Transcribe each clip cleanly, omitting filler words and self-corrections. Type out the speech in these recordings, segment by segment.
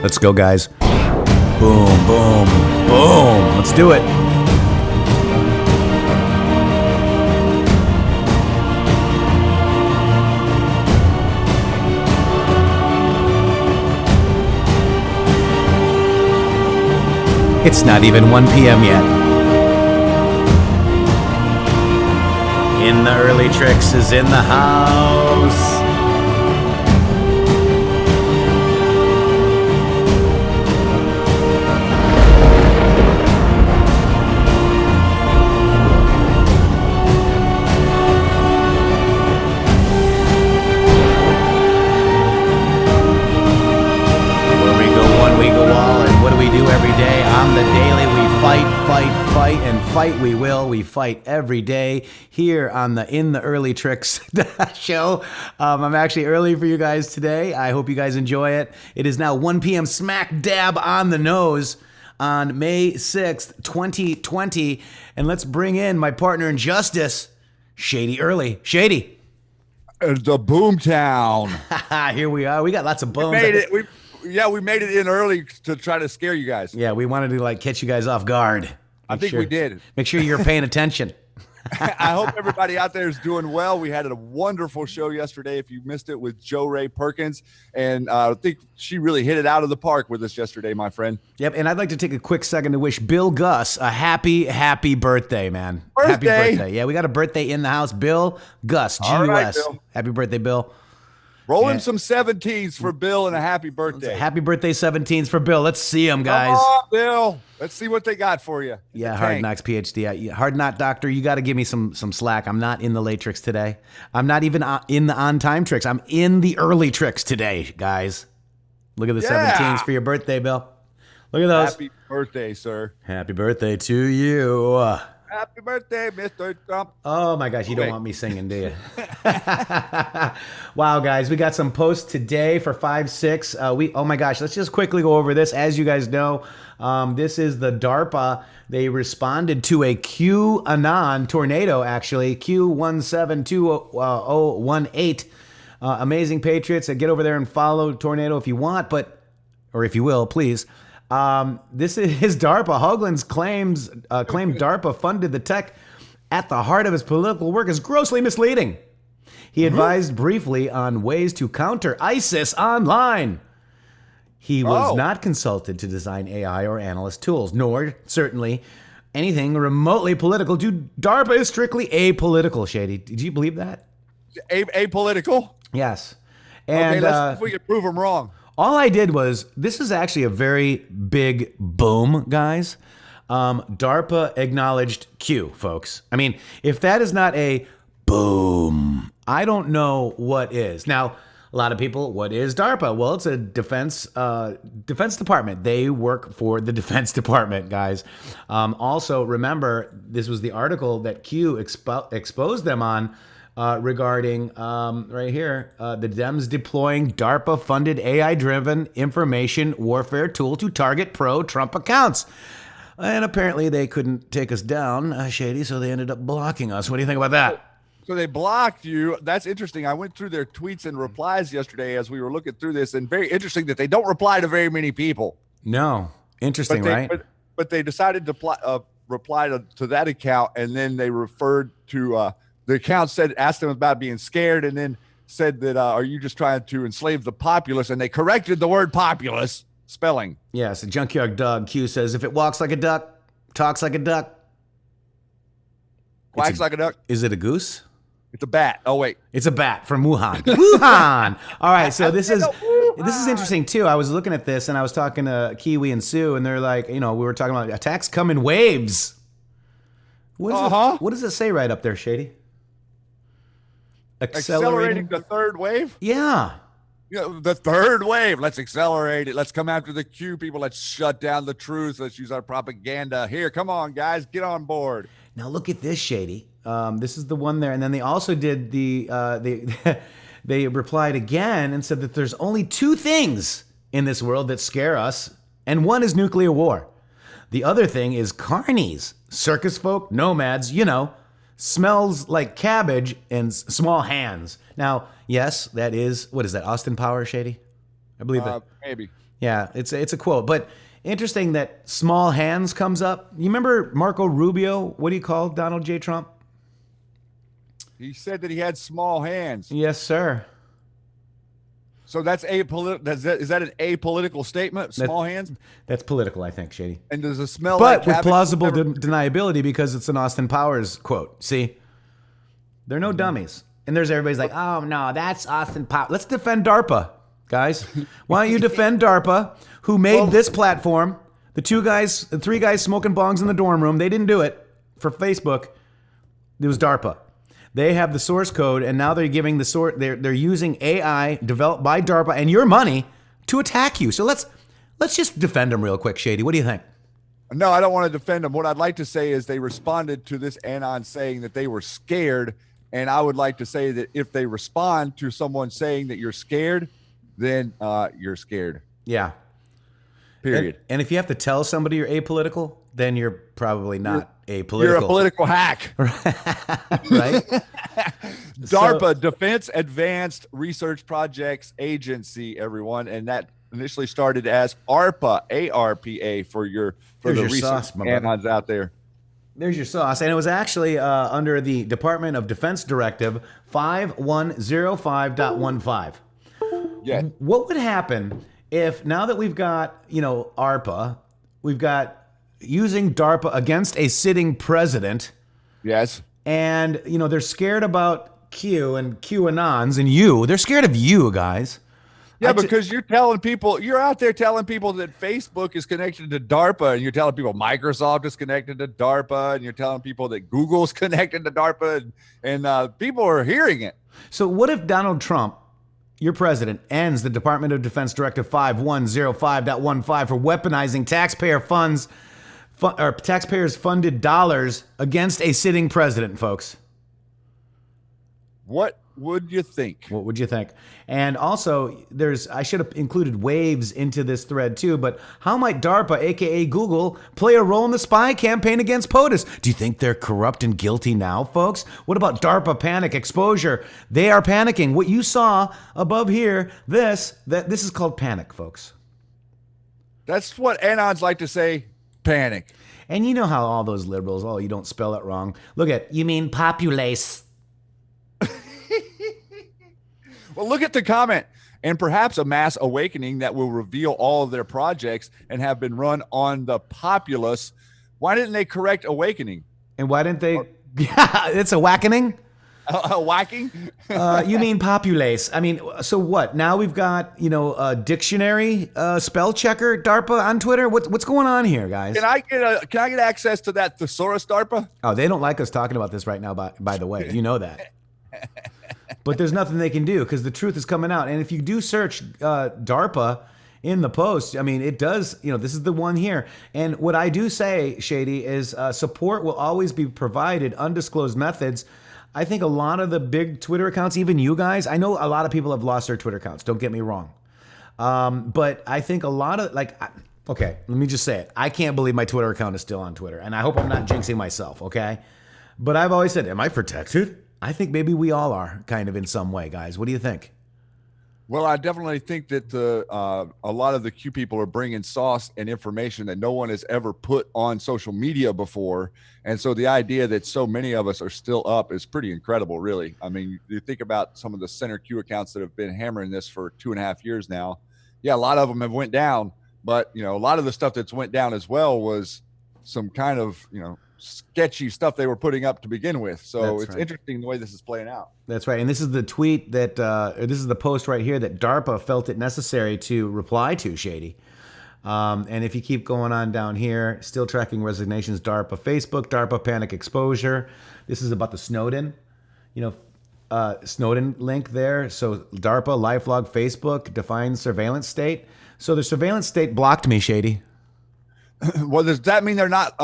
Let's go, guys. Boom, boom, boom. Let's do it. It's not even 1 p.m. yet. In the Early Tricks is in the house. On the daily, we fight, and fight we will. We fight every day here on the In the Early Tricks show. I'm actually early for you guys today. I hope you guys enjoy it. It is now 1 p.m. smack dab on the nose on May 6th, 2020. And let's bring in my partner in justice, Shady Early. Shady. The Boomtown. Here we are. We got lots of booms. We made it. We made it in early to try to scare you guys. Yeah, we wanted to catch you guys off guard. I think we did. Make sure you're paying attention. I hope everybody out there is doing well. We had a wonderful show yesterday. If you missed it, with Jo Ray Perkins, and I think she really hit it out of the park with us yesterday, my friend. Yep, and I'd like to take a quick second to wish Bill Gus a happy birthday, man. Birthday. Happy birthday. Yeah, we got a birthday in the house. Bill Gus, G-U-S. All right, Bill. Happy birthday, Bill. Rolling some 17s for Bill and a happy birthday. Happy birthday 17s for Bill. Let's see them, guys. Come on, Bill. Let's see what they got for you. Yeah, Hard Knocks PhD. Hard Knot Doctor, you got to give me some slack. I'm not in the late tricks today. I'm not even in the on-time tricks. I'm in the early tricks today, guys. Look at the 17s for your birthday, Bill. Look at those. Happy birthday, sir. Happy birthday to you. Happy birthday, Mr. Trump. Oh, my gosh. You don't want me singing, do you? Wow, guys. We got some posts today for 5-6. Oh, my gosh. Let's just quickly go over this. As you guys know, this is the DARPA. They responded to a QAnon tornado, actually. Q172018. Amazing Patriots. Get over there and follow Tornado if you want, or if you will, please. This is DARPA. Hoagland's claimed DARPA funded the tech at the heart of his political work is grossly misleading. He advised briefly on ways to counter ISIS online. He was not consulted to design AI or analyst tools, nor certainly anything remotely political. Dude, DARPA is strictly apolitical, Shady. Did you believe that? Apolitical? Yes. And okay, let's see if we can prove them wrong. All I did was, this is actually a very big boom, guys. DARPA acknowledged Q, folks. I mean, if that is not a boom, I don't know what is. Now, a lot of people, what is DARPA? Well, it's a defense department. They work for the Defense Department, guys. Also, remember, this was the article that Q exposed them on. Regarding right here, the Dems deploying DARPA-funded AI-driven information warfare tool to target pro-Trump accounts. And apparently they couldn't take us down, Shady, so they ended up blocking us. What do you think about that? So they blocked you. That's interesting. I went through their tweets and replies yesterday as we were looking through this, and very interesting that they don't reply to very many people. No. Interesting, right? But they decided to reply to that account, and then they referred to... the account asked them about being scared, and then said that, are you just trying to enslave the populace? And they corrected the word populace spelling. Yes, the Junkyard Dog Q says, if it walks like a duck, talks like a duck. Quacks like a duck. Is it a goose? It's a bat. Oh, wait. It's a bat from Wuhan. Wuhan! All right, so this is interesting, too. I was looking at this, and I was talking to Kiwi and Sue, and they're like, we were talking about attacks come in waves. What does it say right up there, Shady? Accelerating the third wave? Yeah. You know, the third wave. Let's accelerate it. Let's come after the Q people. Let's shut down the truth. Let's use our propaganda. Here, come on, guys, get on board. Now look at this, Shady. This is the one there, and then they also did they replied again and said that there's only two things in this world that scare us, and one is nuclear war. The other thing is carnies, circus folk, nomads, smells like cabbage and small hands. Now, yes, that is, what is that, Austin Powers, Shady? I believe that. Maybe. Yeah, it's a quote. But interesting that small hands comes up. You remember Marco Rubio? What do you call Donald J. Trump? He said that he had small hands. Yes, sir. So that's apolitical. Is that an apolitical statement? Small hands? That's political, I think, Shady. And does it smell But like with cabbage? plausible deniability because it's an Austin Powers quote. See? They're no dummies. And there's everybody's like, oh, no, that's Austin Powers. Let's defend DARPA, guys. Why don't you defend DARPA, who made this platform? The three guys smoking bongs in the dorm room, they didn't do it for Facebook. It was DARPA. They have the source code, and now they're giving the source. They're using AI developed by DARPA and your money to attack you. So let's just defend them real quick, Shady. What do you think? No, I don't want to defend them. What I'd like to say is they responded to this anon saying that they were scared, and I would like to say that if they respond to someone saying that you're scared, then you're scared. Yeah. Period. And if you have to tell somebody you're apolitical, then you're probably not apolitical. You're a political hack. Right? DARPA, Defense Advanced Research Projects Agency, everyone. And that initially started as ARPA, ARPA for the research sauce, my brother. anons out there. There's your sauce. And it was actually under the Department of Defense Directive 5105.15. Yeah. What would happen if now that we've got, ARPA, we've got using DARPA against a sitting president, Yes. and, they're scared about Q and QAnons and they're scared of you, guys. Yeah, because you're out there telling people that Facebook is connected to DARPA, and you're telling people Microsoft is connected to DARPA, and you're telling people that Google's connected to DARPA, and people are hearing it. So what if Donald Trump, your president, ends the Department of Defense Directive 5105.15 for weaponizing taxpayer funds or taxpayers funded dollars against a sitting president, folks? What would you think? What would you think? And also, I should have included waves into this thread too, but how might DARPA, aka Google, play a role in the spy campaign against POTUS? Do you think they're corrupt and guilty now, folks? What about DARPA panic exposure? They are panicking. What you saw above here, this is called panic, folks. That's what anons like to say, panic. And you know how all those liberals, you don't spell it wrong. Look you mean populace. Well, look at the comment. And perhaps a mass awakening that will reveal all of their projects and have been run on the populace. Why didn't they correct awakening? And why didn't they? Yeah, it's a whackening. Whacking? You mean populace? I mean, so what? Now we've got a dictionary spell checker DARPA on Twitter. What's going on here, guys? Can I get access to that thesaurus DARPA? Oh, they don't like us talking about this right now. By the way, you know that. But there's nothing they can do because the truth is coming out. And if you do search DARPA in the post, I mean, it does. This is the one here. And what I do say, Shady, is support will always be provided. Undisclosed methods. I think a lot of the big Twitter accounts, even you guys, I know a lot of people have lost their Twitter accounts. Don't get me wrong. But I think a lot of okay, let me just say it. I can't believe my Twitter account is still on Twitter. And I hope I'm not jinxing myself, okay? But I've always said, am I protected? I think maybe we all are kind of in some way, guys. What do you think? Well, I definitely think that a lot of the Q people are bringing sauce and information that no one has ever put on social media before. And so the idea that so many of us are still up is pretty incredible, really. I mean, you think about some of the center Q accounts that have been hammering this for 2.5 years now. Yeah, a lot of them have went down, but a lot of the stuff that's went down as well was some kind of, sketchy stuff they were putting up to begin with. So it's interesting the way this is playing out. That's right. And this is the tweet that, this is the post right here that DARPA felt it necessary to reply to, Shady. And if you keep going on down here, still tracking resignations, DARPA, Facebook, DARPA panic exposure. This is about the Snowden. Snowden link there. So DARPA, LifeLog, Facebook defines surveillance state. So the surveillance state blocked me, Shady. Well, does that mean they're not?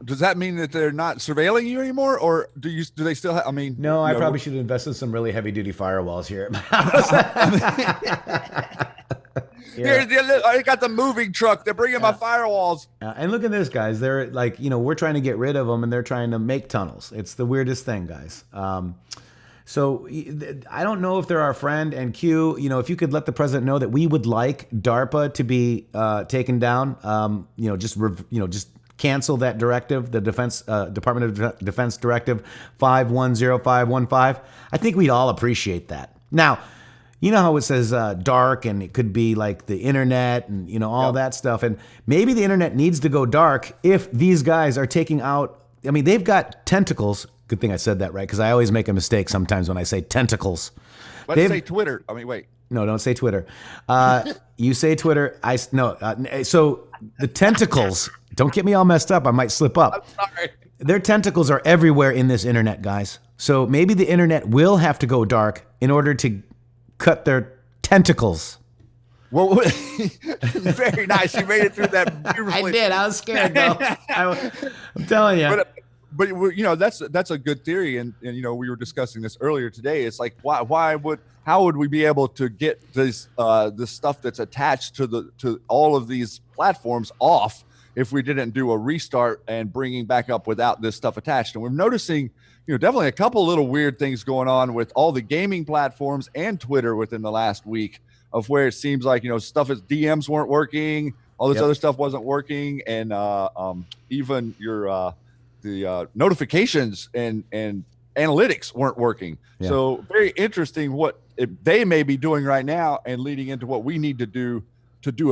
Does that mean that they're not surveilling you anymore, or do they still have? I mean, No, I probably should have invested in some really heavy duty firewalls here at my house. I got the moving truck. They're bringing my firewalls. And look at this, guys. They're like, we're trying to get rid of them, and they're trying to make tunnels. It's the weirdest thing, guys. So I don't know if they're our friend. And Q, if you could let the president know that we would like DARPA to be taken down. Just cancel that directive, the Defense Department of Defense Directive 510515. I think we'd all appreciate that. Now, you know how it says dark, and it could be like the internet and all that stuff. And maybe the internet needs to go dark if these guys are taking out. I mean, they've got tentacles. Good thing I said that right, because I always make a mistake sometimes when I say tentacles. Let's say Twitter. I mean, wait. No, don't say Twitter. You say Twitter. So the tentacles. Don't get me all messed up. I might slip up. I'm sorry. Their tentacles are everywhere in this internet, guys. So maybe the internet will have to go dark in order to cut their tentacles. Well, very nice. You made it through that beautifully. I did. I was scared, though. I'm telling you. But that's a good theory, and we were discussing this earlier today. It's like how would we be able to get this stuff that's attached to all of these platforms off if we didn't do a restart and bringing back up without this stuff attached? And we're noticing definitely a couple little weird things going on with all the gaming platforms and Twitter within the last week, of where it seems like stuff as DMs weren't working, all this other stuff wasn't working, and even your the notifications and analytics weren't working. Yeah. So very interesting what they may be doing right now, and leading into what we need to do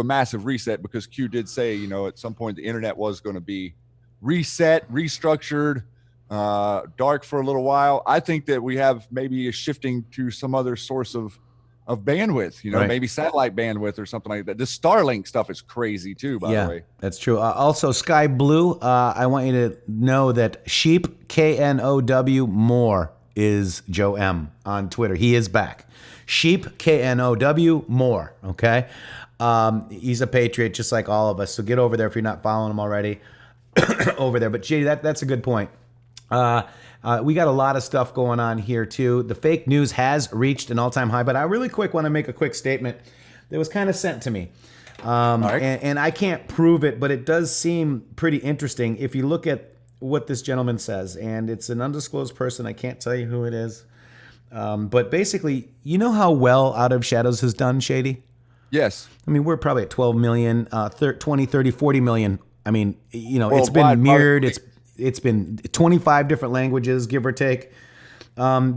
a massive reset, because Q did say, at some point the internet was going to be reset, restructured, dark for a little while. I think that we have maybe a shifting to some other source of bandwidth, right. Maybe satellite bandwidth or something like that. This Starlink stuff is crazy too, by the way. That's true. Also, Sky Blue, I want you to know that Sheep, KNOW More, is Joe M on Twitter. He is back. Sheep, KNOW More, okay? He's a Patriot just like all of us, so get over there if you're not following him already. Over there. But JD, that's a good point. We got a lot of stuff going on here too. The fake news has reached an all-time high, but I really quick want to make a quick statement that was kind of sent to me. Right. And I can't prove it, but it does seem pretty interesting if you look at what this gentleman says. And it's an undisclosed person. I can't tell you who it is. But basically, you know how well Out of Shadows has done, Shady? Yes. I mean, we're probably at 12 million, 20, 30, 40 million. I mean, it's been mirrored. It's been 25 different languages, give or take. Then,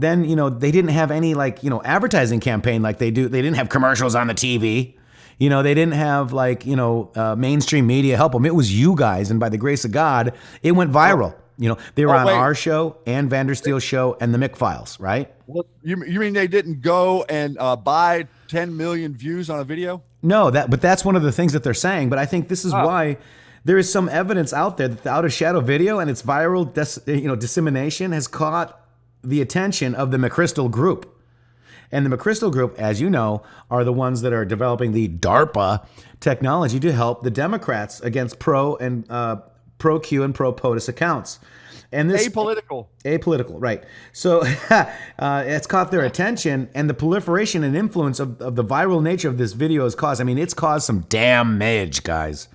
they didn't have any advertising campaign like they do. They didn't have commercials on the TV. They didn't have mainstream media help them. It was you guys. And by the grace of God, it went viral. They were on our show and Vandersteel's show and the Mick Files, right? Well, you mean they didn't go and buy 10 million views on a video? No, but that's one of the things that they're saying. But I think this is why there is some evidence out there that the Out of Shadow video and its viral dissemination has caught the attention of the McChrystal Group. And the McChrystal Group, as you know, are the ones that are developing the DARPA technology to help the Democrats against pro-Q and pro-POTUS accounts. And this apolitical, right? So it's caught their attention, and the proliferation and influence of the viral nature of this video has caused. I mean, it's caused some damage, guys.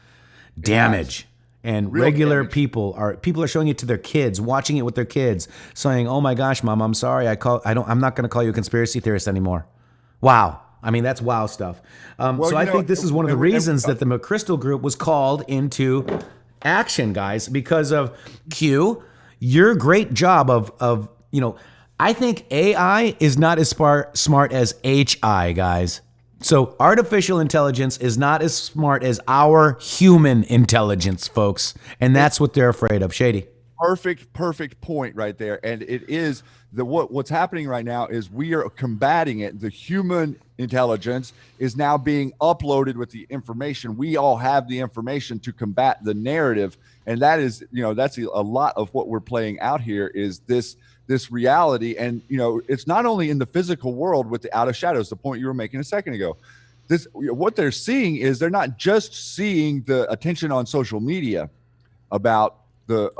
Damage. And real regular damage. People are showing it to their kids, watching it with their kids, saying, "Oh my gosh, Mom, I'm sorry. I'm not going to call you a conspiracy theorist anymore." Wow. I mean, that's wow stuff. So I think this is one of the reasons that the McChrystal Group was called into action, guys, because of Q, your great job of I think AI is not as smart as HI, guys. So artificial intelligence is not as smart as our human intelligence, folks. And that's what they're afraid of. Shady. Perfect point right there. And it is what's happening right now is we are combating it. The human intelligence is now being uploaded with the information. We all have the information to combat the narrative. And that is, that's a lot of what we're playing out here is this this reality. And, it's not only in the physical world with the out of shadows, the point you were making a second ago. What they're seeing is they're not just seeing the attention on social media about the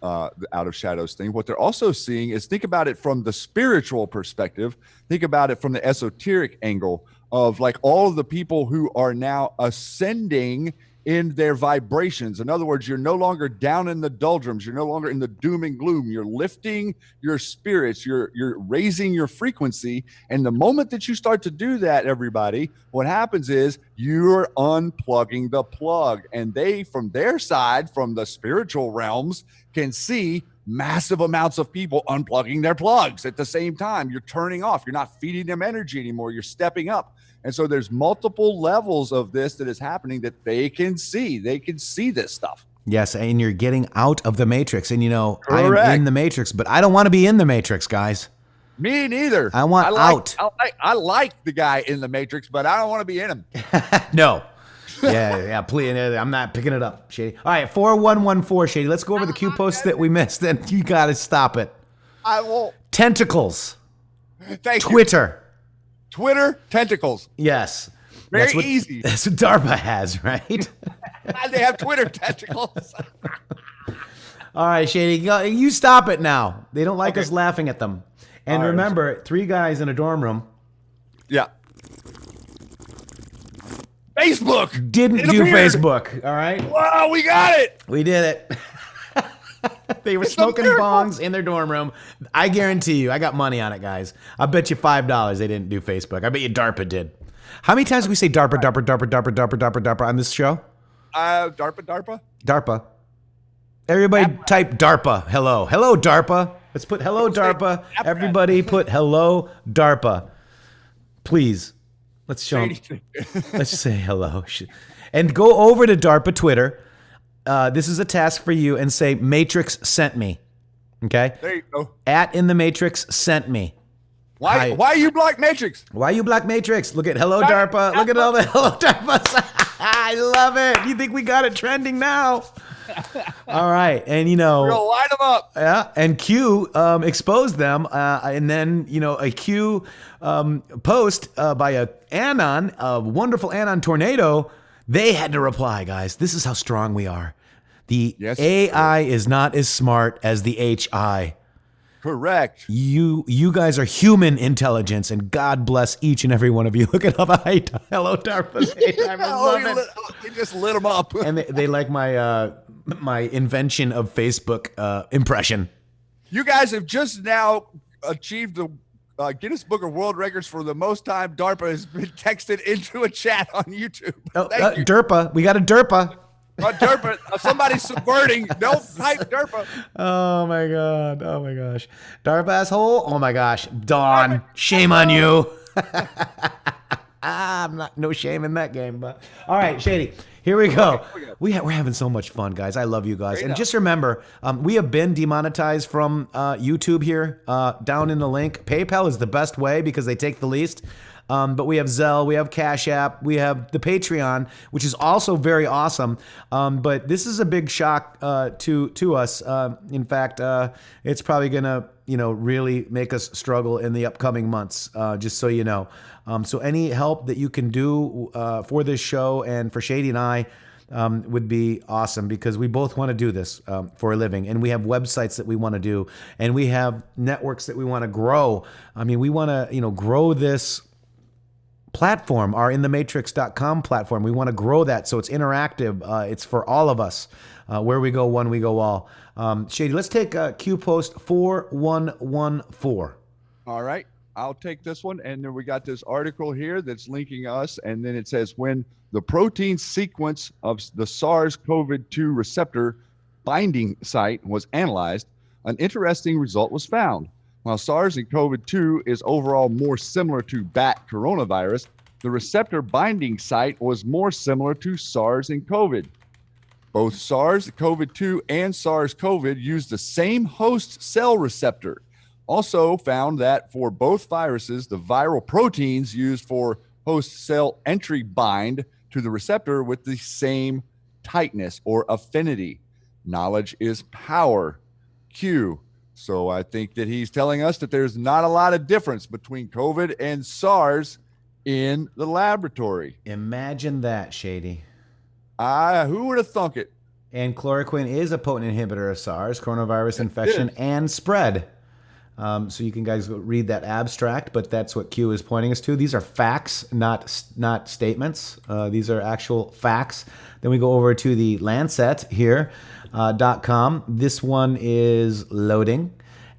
out of shadows thing. What they're also seeing is, think about it from the spiritual perspective. Think about it from the esoteric angle of like all of the people who are now ascending in their vibrations. In other words, you're no longer down in the doldrums. You're no longer in the doom and gloom. You're lifting your spirits. You're raising your frequency. And the moment that you start to do that, everybody, what happens is you're unplugging the plug. And they, from their side, from the spiritual realms, can see massive amounts of people unplugging their plugs at the same time. You're turning off. You're not feeding them energy anymore. You're stepping up. And so there's multiple levels of this that is happening that they can see. They can see this stuff. Yes, and you're getting out of the matrix. And I am Correct. in the matrix, but I don't want to be in the matrix, guys. Me neither. I want out. I like the guy in the Matrix, but I don't want to be in him. No. Yeah, please. I'm not picking it up, Shady. All right, 4114, Shady. Let's go over the Q posts that we missed. Then you got to stop it. I won't. Tentacles. Thank you. Twitter, tentacles. Yes. Very easy. That's what DARPA has, right? They have Twitter tentacles. All right, Shady, you stop it now. They don't like us laughing at them. And remember, 3 guys in a dorm room. Yeah. Facebook Didn't do appeared. Facebook, all right? Wow, we got it. We did it. They were smoking bongs in their dorm room. I guarantee you, I got money on it, guys. I bet you $5 they didn't do Facebook. I bet you DARPA did. How many times do we say DARPA on this show? DARPA? DARPA. Everybody type DARPA. Hello. Hello, DARPA. Let's put hello, DARPA. Everybody put hello, DARPA. Please. Let's show them. Let's say hello. And go over to DARPA Twitter. This is a task for you, and say Matrix sent me. Okay? There you go. At intheMatrixxx sent me. Why you Black Matrix? Why you Black Matrix? Look at hello DARPA. Look at all the hello DARPAs. I love it. You think we got it trending now? All right. And we're gonna line them up. Yeah. And Q exposed them. And then, a Q post by a Anon, a wonderful Anon tornado. They had to reply, guys. This is how strong we are. The AI is not as smart as the HI. Correct. You guys are human intelligence, and God bless each and every one of you. Look at all the hello DARPA. I love it. They just lit them up. And they like my invention of Facebook impression. You guys have just now achieved the Guinness Book of World Records for the most time DARPA has been texted into a chat on YouTube. Thank you. DARPA. We got a DARPA. DARPA. Somebody's subverting. Don't type DARPA. Oh my God. Oh my gosh. DARPA asshole. Oh my gosh. Dawn. Shame on you. I'm not no shame in that game, but all right, Shady. Here we go. We're having so much fun, guys. I love you guys. And just remember, we have been demonetized from YouTube here. Down in the link, PayPal is the best way because they take the least. But we have Zelle, we have Cash App, we have the Patreon, which is also very awesome. But this is a big shock to us. In fact, it's probably gonna really make us struggle in the upcoming months. Just so you know. So any help that you can do for this show and for Shady and I would be awesome, because we both want to do this for a living, and we have websites that we want to do, and we have networks that we want to grow. I mean, we want to grow this platform, our intheMatrixxx.com platform. We want to grow that so it's interactive. It's for all of us. Where we go one, we go all. Shady, let's take Q post 4114. All right. I'll take this one. And then we got this article here that's linking us. And then it says, when the protein sequence of the SARS-CoV-2 receptor binding site was analyzed, an interesting result was found. While SARS and COVID-2 is overall more similar to bat coronavirus, the receptor binding site was more similar to SARS and COVID. Both SARS-CoV-2 and SARS-CoV use the same host cell receptor. Also found that for both viruses, the viral proteins used for host cell entry bind to the receptor with the same tightness or affinity. Knowledge is power. Q. So I think that he's telling us that there's not a lot of difference between COVID and SARS in the laboratory. Imagine that, Shady. Who would have thunk it? And chloroquine is a potent inhibitor of SARS, coronavirus infection, and spread. So you can guys go read that abstract, but that's what Q is pointing us to. These are facts, not statements. These are actual facts. Then we go over to the Lancet here, .com. This one is loading.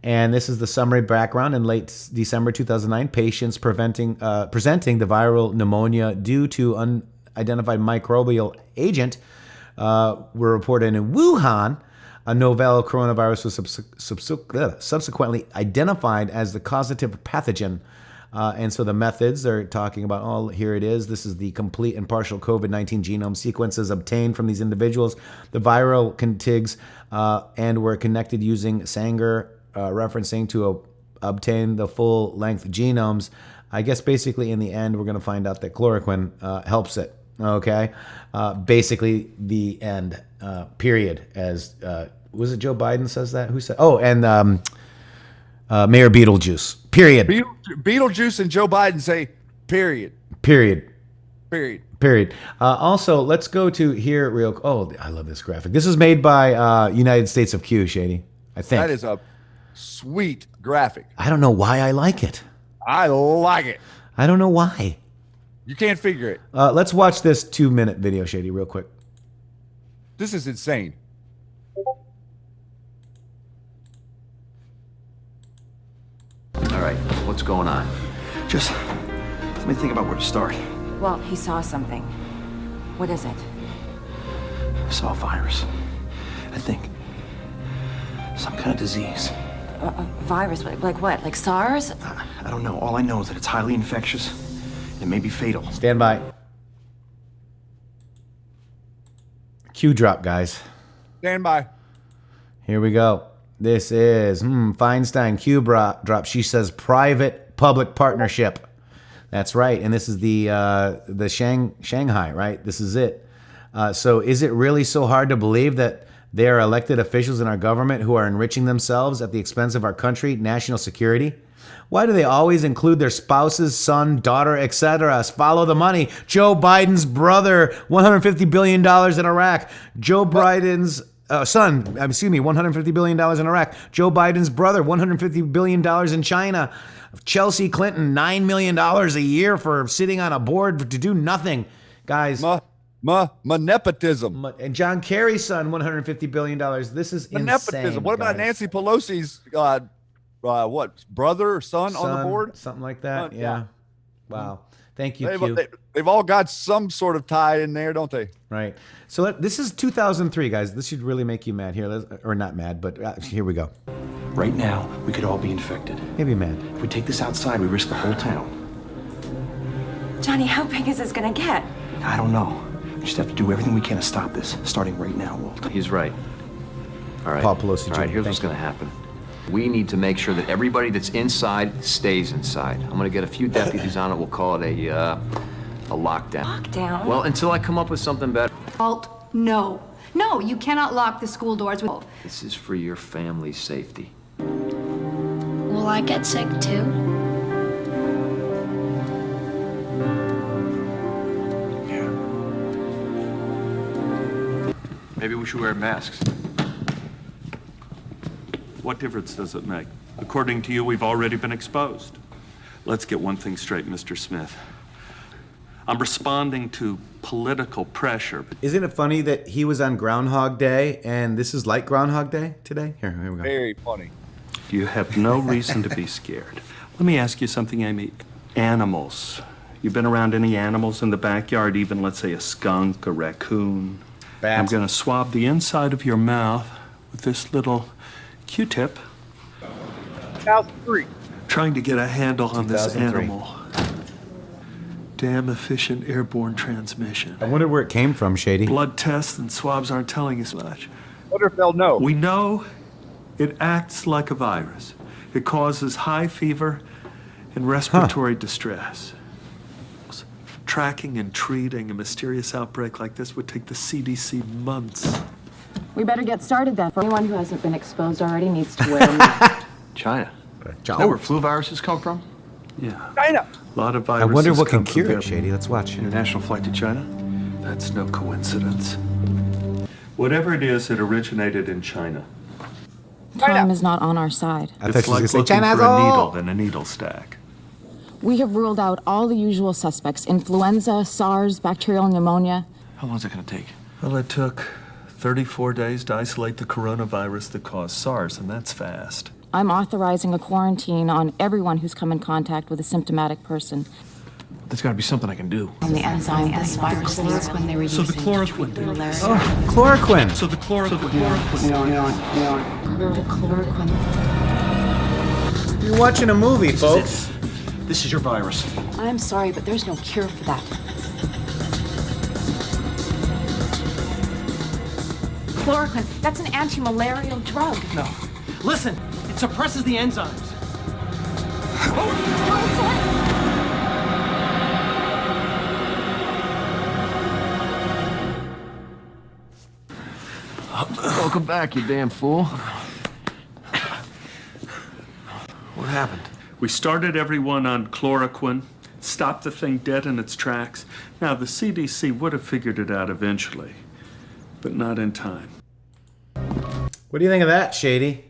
And this is the summary background. In late December 2009, patients presenting the viral pneumonia due to unidentified microbial agent were reported in Wuhan. A novel coronavirus was subsequently identified as the causative pathogen. And so the methods they're talking about, oh, here it is. This is the complete and partial COVID-19 genome sequences obtained from these individuals. The viral contigs and were connected using Sanger referencing to obtain the full-length genomes. I guess basically in the end, we're going to find out that chloroquine helps it. Okay, basically the end. Period. As was it Joe Biden says that? Who said? Oh, and Mayor Beetlejuice. Period. Beetlejuice and Joe Biden say period. Period. Period. Period. Also, let's go to here real. Oh, I love this graphic. This is made by United States of Q, Shady. I think that is a sweet graphic. I don't know why I like it. I like it. I don't know why. You can't figure it. Let's watch this 2-minute video, Shady, real quick. This is insane. All right, what's going on? Just let me think about where to start. Well, he saw something. What is it? I saw a virus. I think some kind of disease. A virus? Like what? Like SARS? I don't know. All I know is that it's highly infectious and it may be fatal. Stand by. Q drop, guys. Stand by. Here we go. This is Feinstein Q drop. She says private-public partnership. That's right, and this is the Shanghai, right? This is it. So is it really so hard to believe that there are elected officials in our government who are enriching themselves at the expense of our country, national security? Why do they always include their spouses, son, daughter, etc.? Follow the money. Joe Biden's brother, $150 billion in Iraq. Joe Biden's son, $150 billion in Iraq. Joe Biden's brother, $150 billion in China. Chelsea Clinton, $9 million a year for sitting on a board to do nothing. Guys. Nepotism. And John Kerry's son, $150 billion. This is insane. Nepotism. What about Nancy Pelosi's brother or son on the board? Something like that. Yeah. Wow. Thank you, they've all got some sort of tie in there, don't they? Right. So this is 2003, guys. This should really make you mad here. Or not mad, but here we go. Right now, we could all be infected. Maybe mad. If we take this outside, we risk the whole town. Johnny, how big is this gonna get? I don't know. We just have to do everything we can to stop this, starting right now, Walt. He's right. All right. Paul Pelosi. All right, here's what's going to happen. We need to make sure that everybody that's inside stays inside. I'm going to get a few deputies on it. We'll call it a lockdown. Lockdown? Well, until I come up with something better. Walt, no. No, you cannot lock the school doors. This is for your family's safety. Will I get sick too? Yeah. Maybe we should wear masks. What difference does it make? According to you, we've already been exposed. Let's get one thing straight, Mr. Smith. I'm responding to political pressure. Isn't it funny that he was on Groundhog Day and this is like Groundhog Day today? Here we go. Very funny. You have no reason to be scared. Let me ask you something, Amy. Animals. You've been around any animals in the backyard, even let's say a skunk, a raccoon? Bat. I'm going to swab the inside of your mouth with this little Q-tip. 2003. Trying to get a handle on this 2003. animal. Damn efficient airborne transmission. I wonder where it came from, Shady. Blood tests and swabs aren't telling us much. Wonder if they'll know. We know it acts like a virus. It causes high fever and respiratory distress. Tracking and treating a mysterious outbreak like this would take the CDC months. We better get started then. For anyone who hasn't been exposed already needs to wear a mask. China. Is that where flu viruses come from? Yeah. China. A lot of I viruses wonder what can come from cure there. it, Shady. Let's watch. International flight to China? That's no coincidence. Whatever it is, it originated in China. Time is not on our side. I thought It's she was like going to say looking China's for a all. needle in a needle stack. We have ruled out all the usual suspects: influenza, SARS, bacterial pneumonia. How long is it going to take? Well, it took 34 days to isolate the coronavirus that caused SARS, and that's fast. I'm authorizing a quarantine on everyone who's come in contact with a symptomatic person. There's got to be something I can do. On the enzyme this virus needs when they were So the using chloroquine. Chloroquine. So the chloroquine. chloroquine. You're watching a movie, folks. This is your virus. I'm sorry, but there's no cure for that. Chloroquine, that's an anti-malarial drug. No. Listen, it suppresses the enzymes. Welcome back, you damn fool. What happened? We started everyone on chloroquine, stopped the thing dead in its tracks. Now, the CDC would have figured it out eventually, but not in time. What do you think of that, Shady?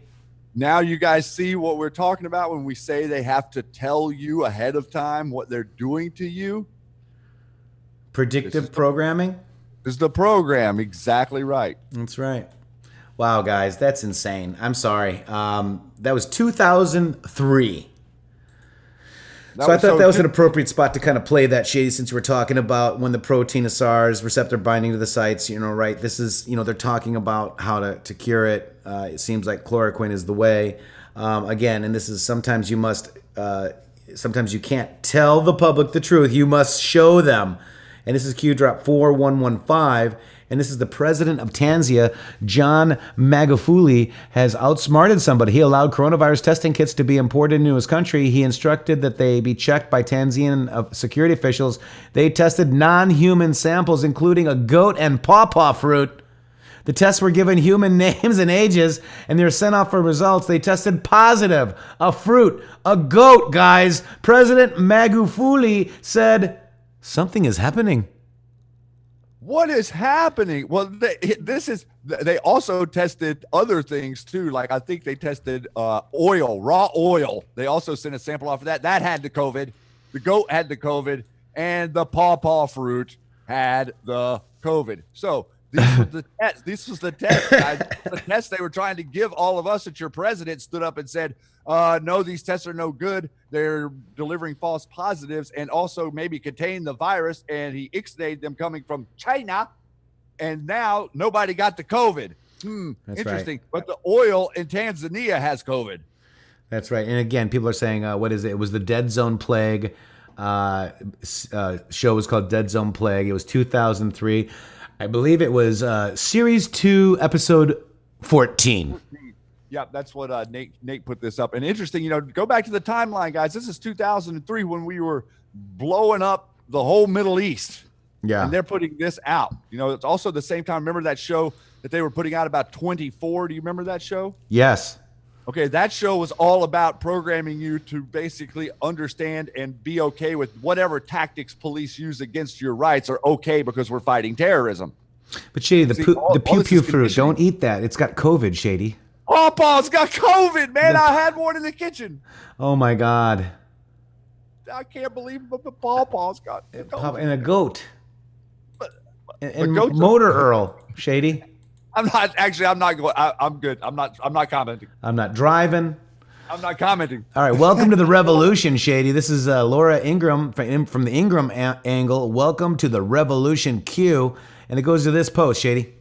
Now you guys see what we're talking about when we say they have to tell you ahead of time what they're doing to you. Predictive programming? This is the program. Exactly right. That's right. Wow, guys, that's insane. I'm sorry. That was 2003. So I thought that was an appropriate spot to kind of play that, Shady, since we're talking about when the protein of SARS, receptor binding to the sites, right? This is, they're talking about how to cure it. It seems like chloroquine is the way. Again, and this is sometimes you can't tell the public the truth. You must show them. And this is Q Drop 4115. And this is the president of Tanzania, John Magufuli, has outsmarted somebody. He allowed coronavirus testing kits to be imported into his country. He instructed that they be checked by Tanzanian security officials. They tested non-human samples, including a goat and pawpaw fruit. The tests were given human names and ages, and they were sent off for results. They tested positive. A fruit, a goat, guys. President Magufuli said, something is happening. What is happening? Well, they also tested other things too. Like I think they tested oil, raw oil. They also sent a sample off of that. That had the COVID. The goat had the COVID, and the pawpaw fruit had the COVID. So this was the test. This was the test, guys. The test they were trying to give all of us. That your president stood up and said, no, these tests are no good. They're delivering false positives and also maybe contain the virus. And he ixnayed them coming from China. And now nobody got the COVID. That's Interesting. right. But the oil in Tanzania has COVID. That's right. And again, people are saying, what is it? It was the Dead Zone Plague. Show was called Dead Zone Plague. It was 2003. I believe it was Series 2, Episode 14. Yeah, that's what Nate put this up. And interesting, go back to the timeline, guys. This is 2003 when we were blowing up the whole Middle East. Yeah. And they're putting this out. It's also the same time. Remember that show that they were putting out about 24? Do you remember that show? Yes. Okay, that show was all about programming you to basically understand and be okay with whatever tactics police use against your rights are okay because we're fighting terrorism. But Shady, the pew pew fruit, conditioning. don't eat that. It's got COVID, Shady. Pawpaw's got COVID, man. I had one in the kitchen. Oh my God. I can't believe the Pawpaw's got COVID. And a goat. And goats Motor Earl, Shady. I'm not going. I'm good. I'm not commenting. I'm not driving. I'm not commenting. All right, welcome to the revolution, Shady. This is Laura Ingram from the Ingram angle. Welcome to the revolution Q. And it goes to this post, Shady.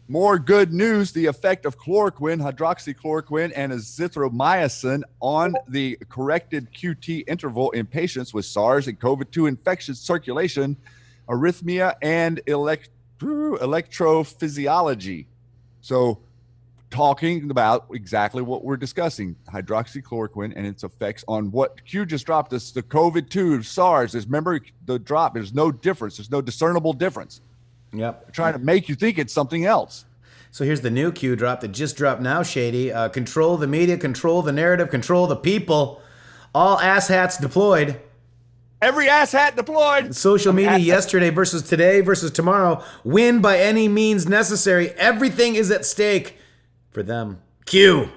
More good news. The effect of chloroquine, hydroxychloroquine, and azithromycin on the corrected QT interval in patients with SARS and COVID-2 infectious circulation, arrhythmia, and electrophysiology. So talking about exactly what we're discussing, hydroxychloroquine and its effects on what Q just dropped us, the COVID-2, SARS. Remember the drop. There's no difference. There's no discernible difference. Yep. They're trying to make you think it's something else. So here's the new Q drop that just dropped now, Shady. Control the media, control the narrative, control the people. All asshats deployed. Every asshat deployed. Social media yesterday versus today versus tomorrow. Win by any means necessary. Everything is at stake for them. Q.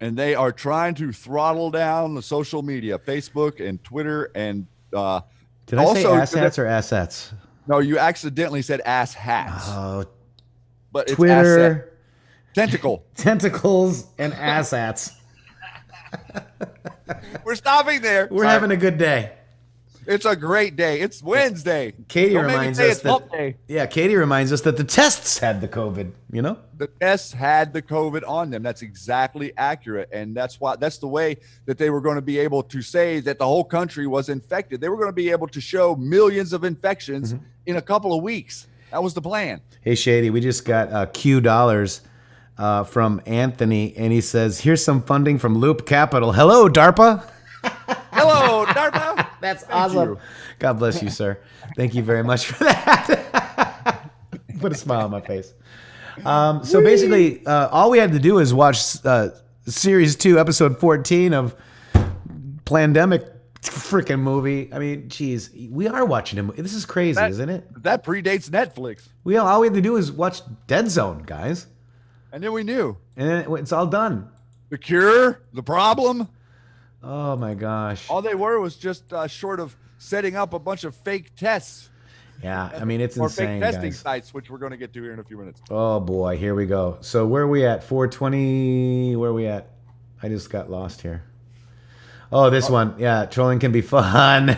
And they are trying to throttle down the social media, Facebook and Twitter. And Did I say also, asshats or assets? no, you accidentally said ass hats. Oh, But it's Twitter, asset. Tentacle. tentacles, and asshats. We're stopping there. We're having a good day. It's a great day. It's Wednesday. Katie Don't make me reminds say us it's hump that. day. Yeah, Katie reminds us that the tests had the COVID. You know. The tests had the COVID on them. That's exactly accurate. And that's the way that they were going to be able to say that the whole country was infected. They were going to be able to show millions of infections in a couple of weeks. That was the plan. Hey, Shady, we just got Q dollars from Anthony, and he says, here's some funding from Loop Capital. Hello, DARPA. Hello, DARPA. That's Thank awesome. you. God bless you, sir. Thank you very much for that. Put a smile on my face. So basically, all we had to do is watch Series 2, Episode 14 of Plandemic freaking movie. I mean, geez, we are watching him. This is crazy, isn't it? That predates Netflix. All we had to do is watch Dead Zone, guys. And then we knew. And then it's all done. The cure, the problem, Oh, my gosh. all they were was just short of setting up a bunch of fake tests Yeah, I mean, it's or insane, fake testing guys. sites, which we're going to get to here in a few minutes. Oh, boy. Here we go. So where are we at? 420. Where are we at? I just got lost here. Oh, this one. Yeah, trolling can be fun.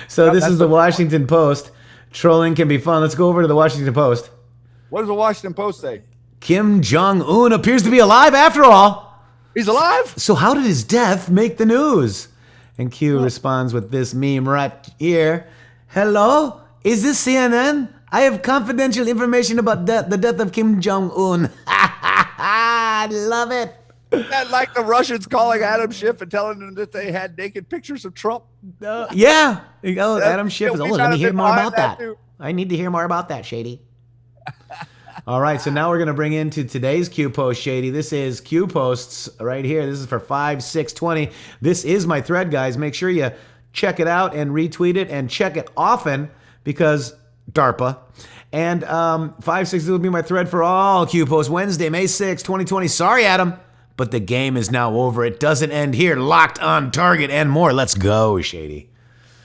So this is the Washington Post. Trolling can be fun. Let's go over to the Washington Post. What does the Washington Post say? Kim Jong-un appears to be alive after all. He's alive? So how did his death make the news? And Q responds with this meme right here. Hello? Is this CNN? I have confidential information about the death of Kim Jong-un. I love it. That like the Russians calling Adam Schiff and telling them that they had naked pictures of Trump. Yeah. Adam Schiff is, we let might me have hear been more behind about that, that. too. I need to hear more about that, Shady. All right, so now we're going to bring into today's Q Post, Shady. This is Q Posts right here. This is for 5/6/20. This is my thread, guys. Make sure you check it out and retweet it and check it often because DARPA. And 5/6 will be my thread for all Q Posts. Wednesday, May 6, 2020. Sorry, Adam, but the game is now over. It doesn't end here. Locked on target and more. Let's go, Shady.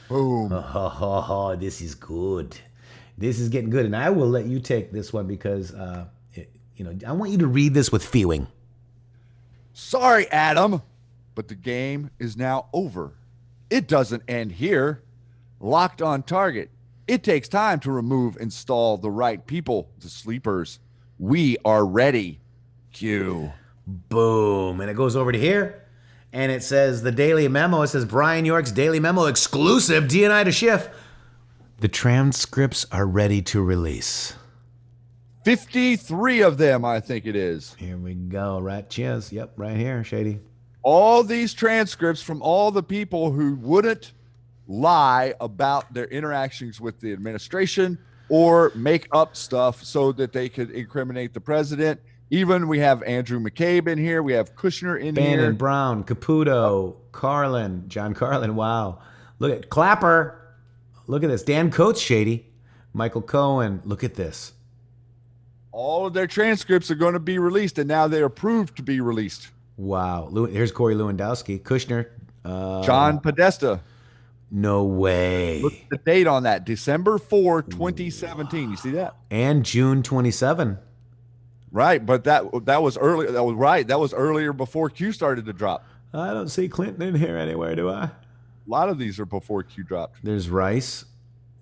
Boom. Oh, this is good. This is getting good, and I will let you take this one because, I want you to read this with feeling. Sorry, Adam, but the game is now over. It doesn't end here. Locked on target. It takes time to install the right people, the sleepers. We are ready. Q. Boom, and it goes over to here, and it says the Daily Memo. It says Brian York's Daily Memo exclusive DNI to Schiff. The transcripts are ready to release. 53 of them, I think it is. Here we go. Right, cheers. Yep, right here, Shady. All these transcripts from all the people who wouldn't lie about their interactions with the administration or make up stuff so that they could incriminate the president. Even we have Andrew McCabe in here. We have Kushner in Bannon, here. Brown, Caputo, Carlin, John Carlin. Wow. Look at Clapper. Look at this. Dan Coates, Shady. Michael Cohen. Look at this. All of their transcripts are going to be released, and now they are approved to be released. Wow. Here's Corey Lewandowski. Kushner. John Podesta. No way. Look at the date on that. December 4, 2017. You see that? And June 27. Right, but that was early. That was right. That was earlier before Q started to drop. I don't see Clinton in here anywhere, do I? A lot of these are before Q dropped. There's Rice.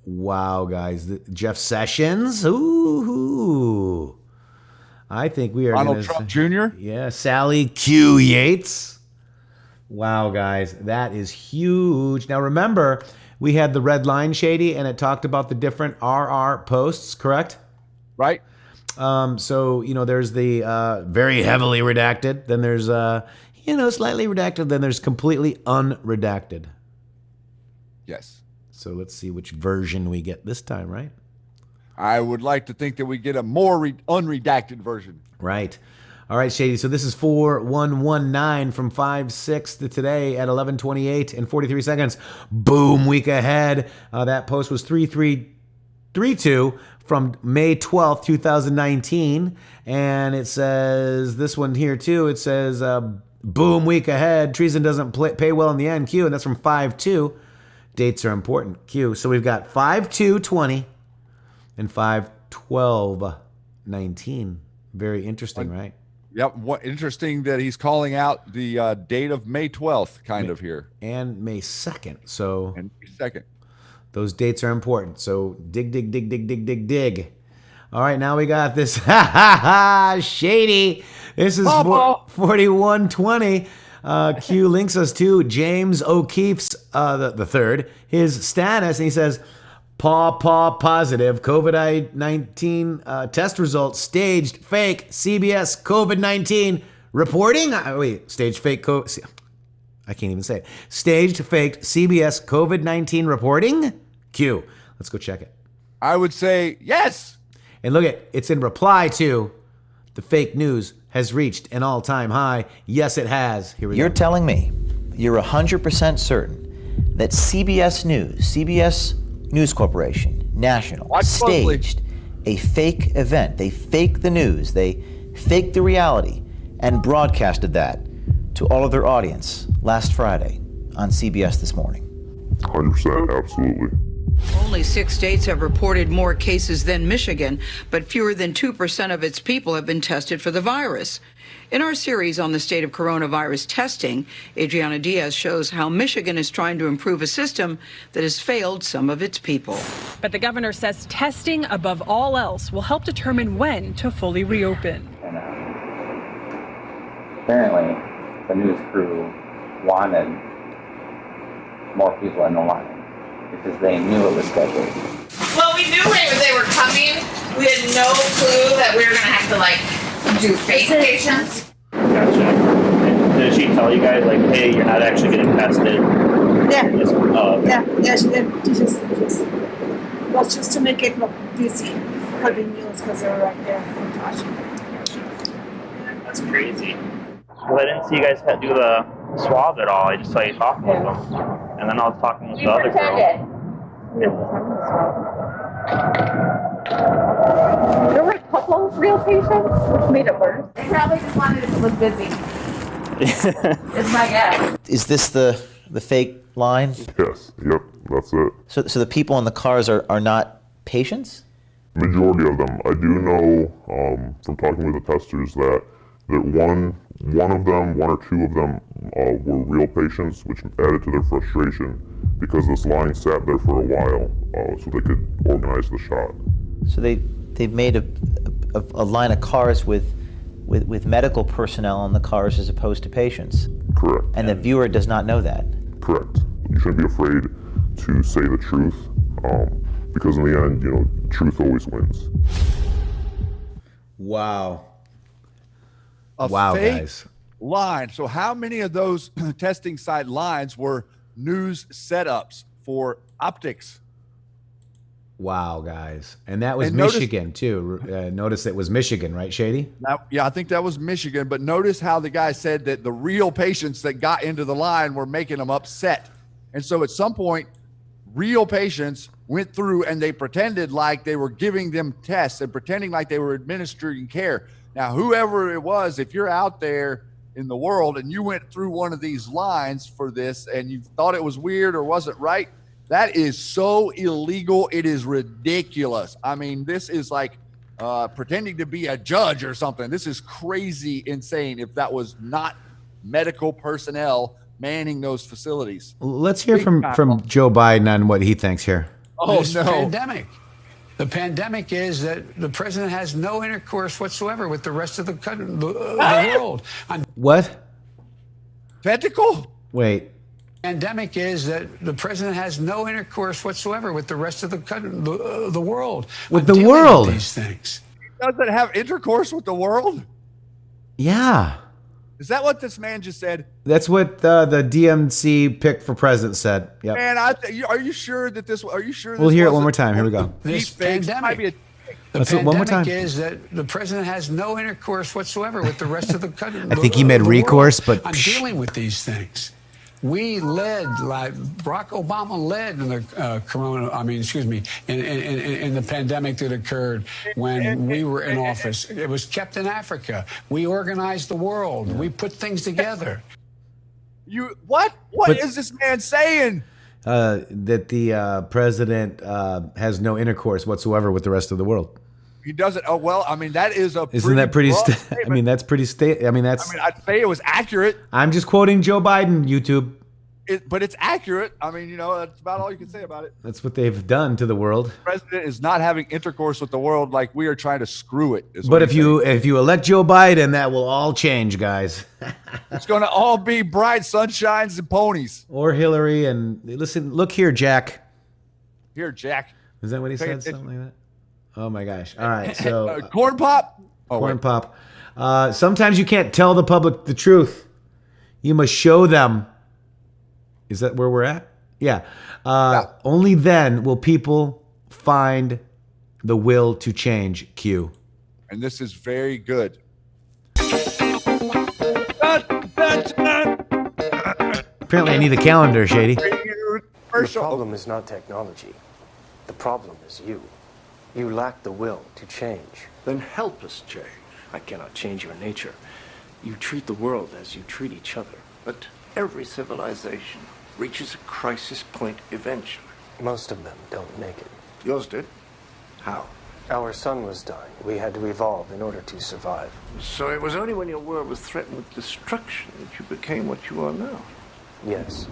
Wow, guys. Jeff Sessions. Ooh. I think we are Donald Trump Jr. Yeah, Sally Q. Yates. Wow, guys. That is huge. Now, remember, we had the red line, Shady, and it talked about the different RR posts, correct? Right. So, there's the very heavily redacted. Then there's, slightly redacted. Then there's completely unredacted. Yes. So let's see which version we get this time, right? I would like to think that we get a more unredacted version. Right. All right, Shady. So this is 4119 from 5/6 to today at 11:28 and 43 seconds. Boom, week ahead. That post was 3332 from May 12th, 2019. And it says, this one here too, it says, boom, week ahead. Treason doesn't pay well in the end, Q. And that's from 5/2. Dates are important, Q. So we've got 5/2/20 and 5/12/19. Very interesting, right? Yep. What interesting that he's calling out the date of May 12th, kind of here, and May 2nd. So and May 2nd. Those dates are important. So dig. All right, now we got this. Shady. This is 4120. Q links us to James O'Keefe's the third, his status, and he says, positive COVID-19 test results, staged fake CBS COVID-19 reporting. Staged fake I can't even say it. Staged faked CBS COVID-19 reporting. Q, let's go check it. I would say yes. And look it's in reply to the fake news has reached an all-time high. Yes, it has. Here we go. You're telling me you're 100% certain that CBS News Corporation, National, staged a fake event. They faked the news. They faked the reality and broadcasted that to all of their audience last Friday on CBS This Morning. 100%, absolutely. Only 6 states have reported more cases than Michigan, but fewer than 2% of its people have been tested for the virus. In our series on the state of coronavirus testing, Adriana Diaz shows how Michigan is trying to improve a system that has failed some of its people. But the governor says testing above all else will help determine when to fully reopen. Apparently, the news crew wanted more people in the line because they knew it was scheduled. Well, we knew they were coming. We had no clue that we were going to have to, do fake patients. Gotcha. And did she tell you guys, hey, you're not actually getting tested? Yeah. Yeah, she did. It was just to make it look busy for the news because they were right there watching. That's crazy. Well, I didn't see you guys do the swab at all. I just saw you talking with them. And then I was talking with the other girl. There were a couple real patients, which made it worse. They probably just wanted it to look busy. It's my guess. Is this the fake line? Yes. Yep. That's it. So the people in the cars are not patients? Majority of them. I do know from talking with the testers that one or two of them were real patients, which added to their frustration because this line sat there for a while so they could organize the shot. So they've made a line of cars with medical personnel in the cars as opposed to patients. Correct. And the viewer does not know that. Correct. You shouldn't be afraid to say the truth because in the end, truth always wins. Wow. Fake guys. line. So how many of those testing site lines were news setups for optics? Wow, guys. And that was Michigan, too. Notice it was Michigan, right, Shady? Yeah, I think that was Michigan. But notice how the guy said that the real patients that got into the line were making them upset. And so at some point, real patients went through and they pretended like they were giving them tests and pretending like they were administering care. Now, whoever it was, if you're out there in the world and you went through one of these lines for this and you thought it was weird or wasn't right, that is so illegal. It is ridiculous. I mean, this is like pretending to be a judge or something. This is crazy insane if that was not medical personnel manning those facilities. Let's hear from Joe Biden on what he thinks here. Oh, this no. Pandemic. The pandemic is that the president has no intercourse whatsoever with the rest of the world. What? Tentacle? Wait. Pandemic is that the president has no intercourse whatsoever with the rest of the world. With the world? With these things. He doesn't have intercourse with the world? Yeah. Is that what this man just said? That's what the DMC pick for president said. Yep. Man, are you sure that this? Are you sure? We'll hear it one more time. Here we go. This pandemic. The Let's do it one more pandemic time. is that the president has no intercourse whatsoever with the rest of the country. I think he meant recourse, but I'm dealing with these things. We led, like Barack Obama led in the in the pandemic that occurred when we were in office. It was kept in Africa. We organized the world. We put things together. What is this man saying? That the president has no intercourse whatsoever with the rest of the world. He doesn't. Oh well, I mean that is a. Isn't that pretty? That's. I'd say it was accurate. I'm just quoting Joe Biden. YouTube. But it's accurate. I mean, that's about all you can say about it. That's what they've done to the world. The president is not having intercourse with the world like we are trying to screw it. But if you elect Joe Biden, that will all change, guys. It's going to all be bright sunshines and ponies. Or Hillary. And listen, look here, Jack. Here, Jack. Is that what he said? Something like that? Oh my gosh. All right. So corn pop. Corn pop. Sometimes you can't tell the public the truth. You must show them. Is that where we're at? Yeah. Only then will people find the will to change. Q. And this is very good. Apparently, I need the calendar, Shady. The problem is not technology. The problem is you. You lack the will to change. Then help us change. I cannot change your nature. You treat the world as you treat each other. But every civilization reaches a crisis point eventually. Most of them don't make it. Yours did? How? Our sun was dying. We had to evolve in order to survive. So it was only when your world was threatened with destruction that you became what you are now? Yes.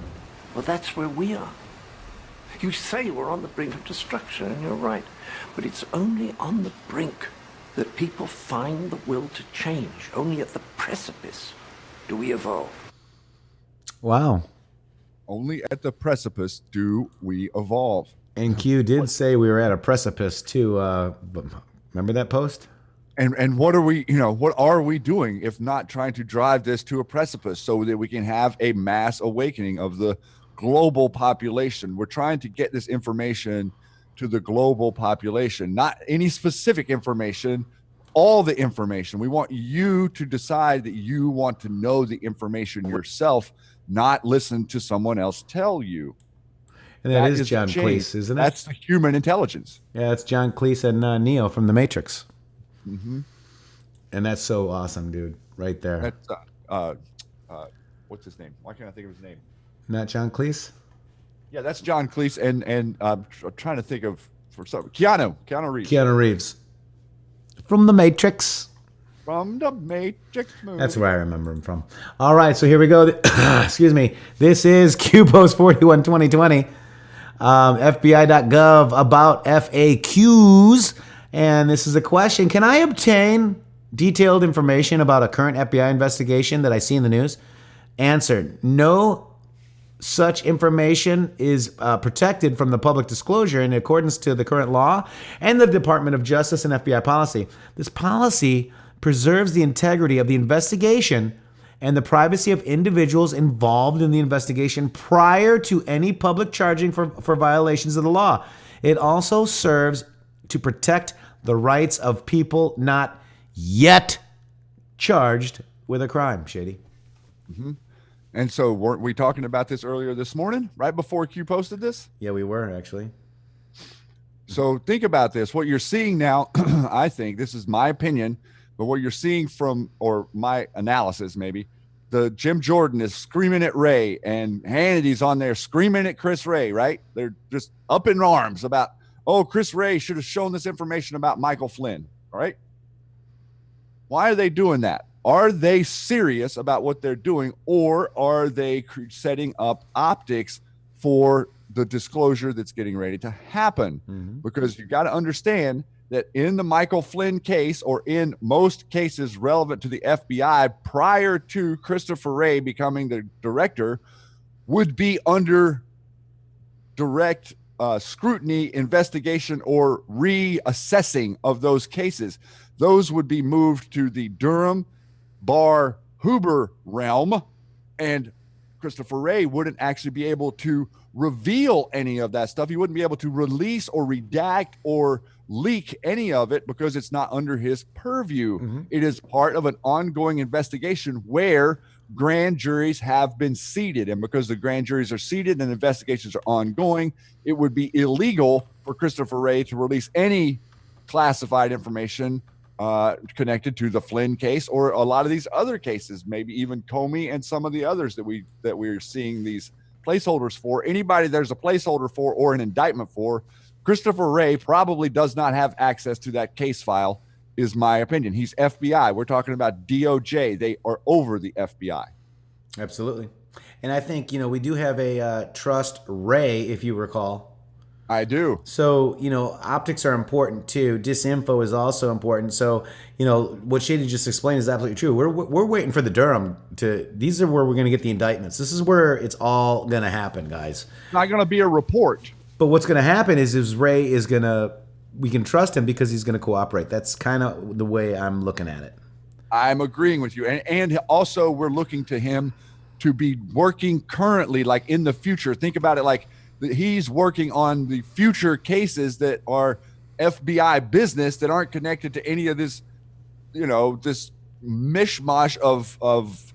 Well, that's where we are. You say we're on the brink of destruction, and you're right. But it's only on the brink that people find the will to change. Only at the precipice do we evolve. Wow. Only at the precipice do we evolve. And Q did say we were at a precipice too. Remember that post? And what are we, what are we doing if not trying to drive this to a precipice so that we can have a mass awakening of the global population? We're trying to get this information to the global population, not any specific information, all the information. We want you to decide that you want to know the information yourself, not listen to someone else tell you. And that is John Cleese, isn't it? That's the human intelligence. Yeah, it's John Cleese and Neo from The Matrix. Mm-hmm. And that's so awesome, dude. Right there. That's what's his name? Why can't I think of his name? Not John Cleese? Yeah, that's John Cleese, and I'm trying to think of for some Keanu Reeves. Keanu Reeves from The Matrix. From The Matrix movie. That's where I remember him from. All right, so here we go. Excuse me. This is Q Post 41 2020. FBI.gov about FAQs. And this is a question. Can I obtain detailed information about a current FBI investigation that I see in the news? Answered. No such information is protected from the public disclosure in accordance to the current law and the Department of Justice and FBI policy. This policy preserves the integrity of the investigation and the privacy of individuals involved in the investigation prior to any public charging for violations of the law. It also serves to protect the rights of people not yet charged with a crime, Shady. Mm-hmm. And so weren't we talking about this earlier this morning, right before Q posted this? Yeah, we were actually. So think about this. What you're seeing now, I think, this is my opinion, but what you're seeing from, or my analysis maybe, the Jim Jordan is screaming at Ray and Hannity's on there screaming at Chris Ray, right? They're just up in arms about, oh, Chris Ray should have shown this information about Michael Flynn, all right? Why are they doing that? Are they serious about what they're doing, or are they setting up optics for the disclosure that's getting ready to happen? Mm-hmm. Because you got to understand that in the Michael Flynn case, or in most cases relevant to the FBI prior to Christopher Wray becoming the director, would be under direct scrutiny, investigation, or reassessing of those cases. Those would be moved to the Durham, Barr, Huber realm, and Christopher Wray wouldn't actually be able to reveal any of that stuff. He wouldn't be able to release or redact or leak any of it because it's not under his purview. It is part of an ongoing investigation where grand juries have been seated. And because the grand juries are seated and investigations are ongoing, it would be illegal for Christopher Wray to release any classified information connected to the Flynn case or a lot of these other cases, maybe even Comey and some of the others that we're seeing these placeholders for. Anybody there's a placeholder for or an indictment for, Christopher Wray probably does not have access to that case file, is my opinion. He's FBI. We're talking about DOJ. They are over the FBI. Absolutely. And I think, we do have a trust Wray, if you recall. I do. So, optics are important too. Disinfo is also important. So, what Shady just explained is absolutely true. We're waiting for the Durham these are where we're going to get the indictments. This is where it's all going to happen, guys. It's not going to be a report. But what's going to happen is Wray is going to, we can trust him because he's going to cooperate. That's kind of the way I'm looking at it. I'm agreeing with you. And also we're looking to him to be working currently, like in the future. Think about it like he's working on the future cases that are FBI business that aren't connected to any of this, this mishmash of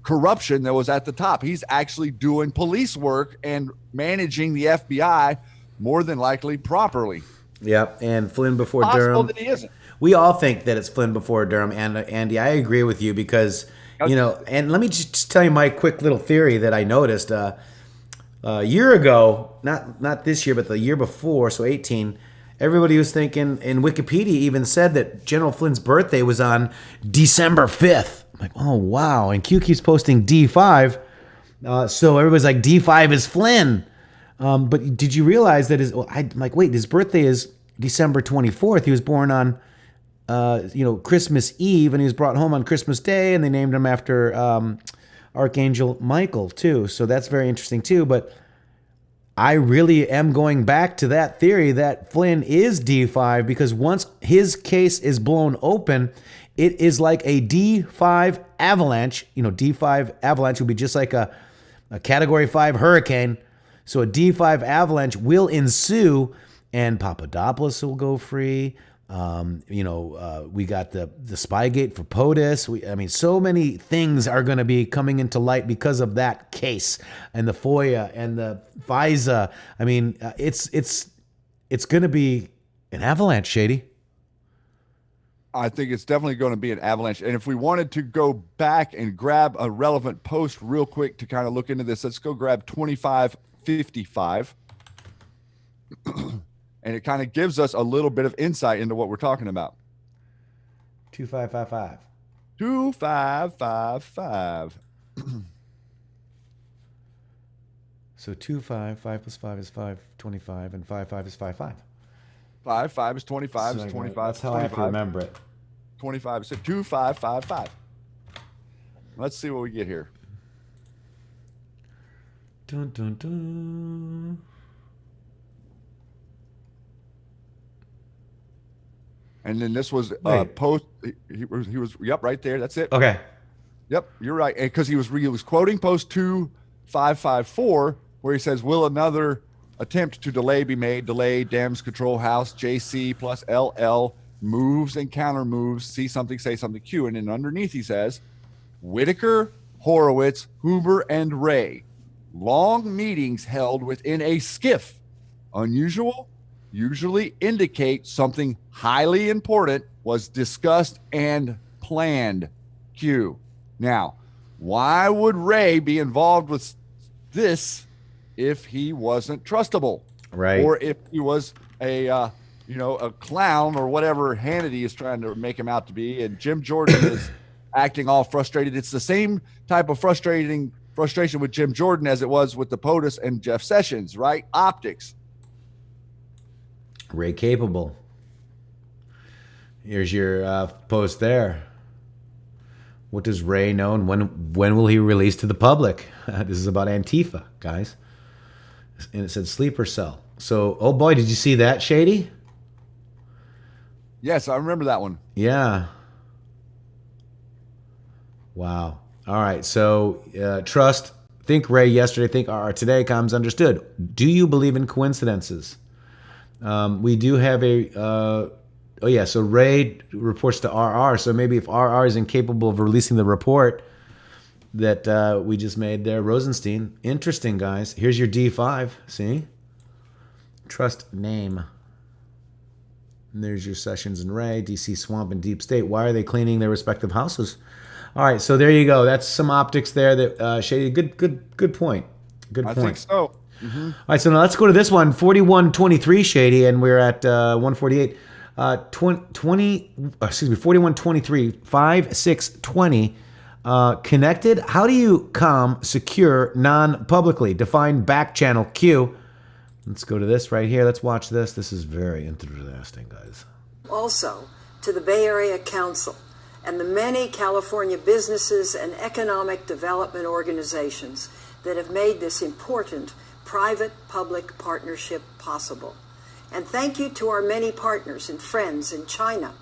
corruption that was at the top. He's actually doing police work and managing the FBI more than likely properly. Yep, and Flynn before Possible Durham. That he isn't. We all think that it's Flynn before Durham, and Andy, I agree with you because and let me just tell you my quick little theory that I noticed a year ago, not this year, but the year before, so 18. Everybody was thinking, and Wikipedia even said that General Flynn's birthday was on December 5th. I'm like, oh wow, and Q keeps posting D5, so everybody's like D5 is Flynn. But did you realize that I'm like, wait, his birthday is December 24th. He was born on, Christmas Eve, and he was brought home on Christmas Day, and they named him after Archangel Michael too. So that's very interesting too. But I really am going back to that theory that Flynn is D5 because once his case is blown open, it is like a D5 avalanche. D5 avalanche would be just like a Category 5 hurricane. So a D5 avalanche will ensue, and Papadopoulos will go free. We got the Spygate for POTUS. So many things are going to be coming into light because of that case, and the FOIA and the FISA. It's going to be an avalanche, Shady. I think it's definitely going to be an avalanche. And if we wanted to go back and grab a relevant post real quick to kind of look into this, let's go grab 2555. And it kind of gives us a little bit of insight into what we're talking about. 2555. 2555. So 25, 5 plus 5 is 5, 25, and 5 is 5. 5 is 25 is 25. That's how I have to remember it. 25 is 2555. Let's see what we get here. Dun, dun, dun. And then this was post. He was yep, right there. That's it. Okay. Yep, you're right. Because he was quoting post 2554, where he says, "Will another attempt to delay be made? Delay, Dems control House, JC plus LL moves and counter moves. See something, say something, Q." And then underneath he says, "Whitaker, Horowitz, Huber, and Wray. Long meetings held within a skiff. Unusual. Usually indicate something highly important was discussed and planned. Q." Now, why would Wray be involved with this if he wasn't trustable? Right. Or if he was a clown or whatever Hannity is trying to make him out to be, and Jim Jordan is acting all frustrated. It's the same type of frustration with Jim Jordan as it was with the POTUS and Jeff Sessions, right? Optics. Wray capable. Here's your post there. What does Wray know, and when will he release to the public? This is about Antifa, guys. And it said sleeper cell. So, oh boy, did you see that, Shady? Yes, I remember that one. Yeah. Wow. All right. So, trust. Think Wray yesterday. Think today. Comms understood. Do you believe in coincidences? We do have a. Oh yeah, so Ray reports to RR. So maybe if RR is incapable of releasing the report that we just made there, Rosenstein. Interesting, guys. Here's your D5. See? Trust name. And there's your Sessions and Ray, DC Swamp and Deep State. Why are they cleaning their respective houses? All right, so there you go. That's some optics there. That Shady. Good point. Good point. I think so. Mm-hmm. All right, so now let's go to this one. 4123 Shady, and we're at 148. 4123 5620. Connected. How do you secure non-publicly? Define back channel Q. Let's go to this right here. Let's watch this. This is very interesting, guys. Also, to the Bay Area Council and the many California businesses and economic development organizations that have made this important private-public partnership possible. And thank you to our many partners and friends in China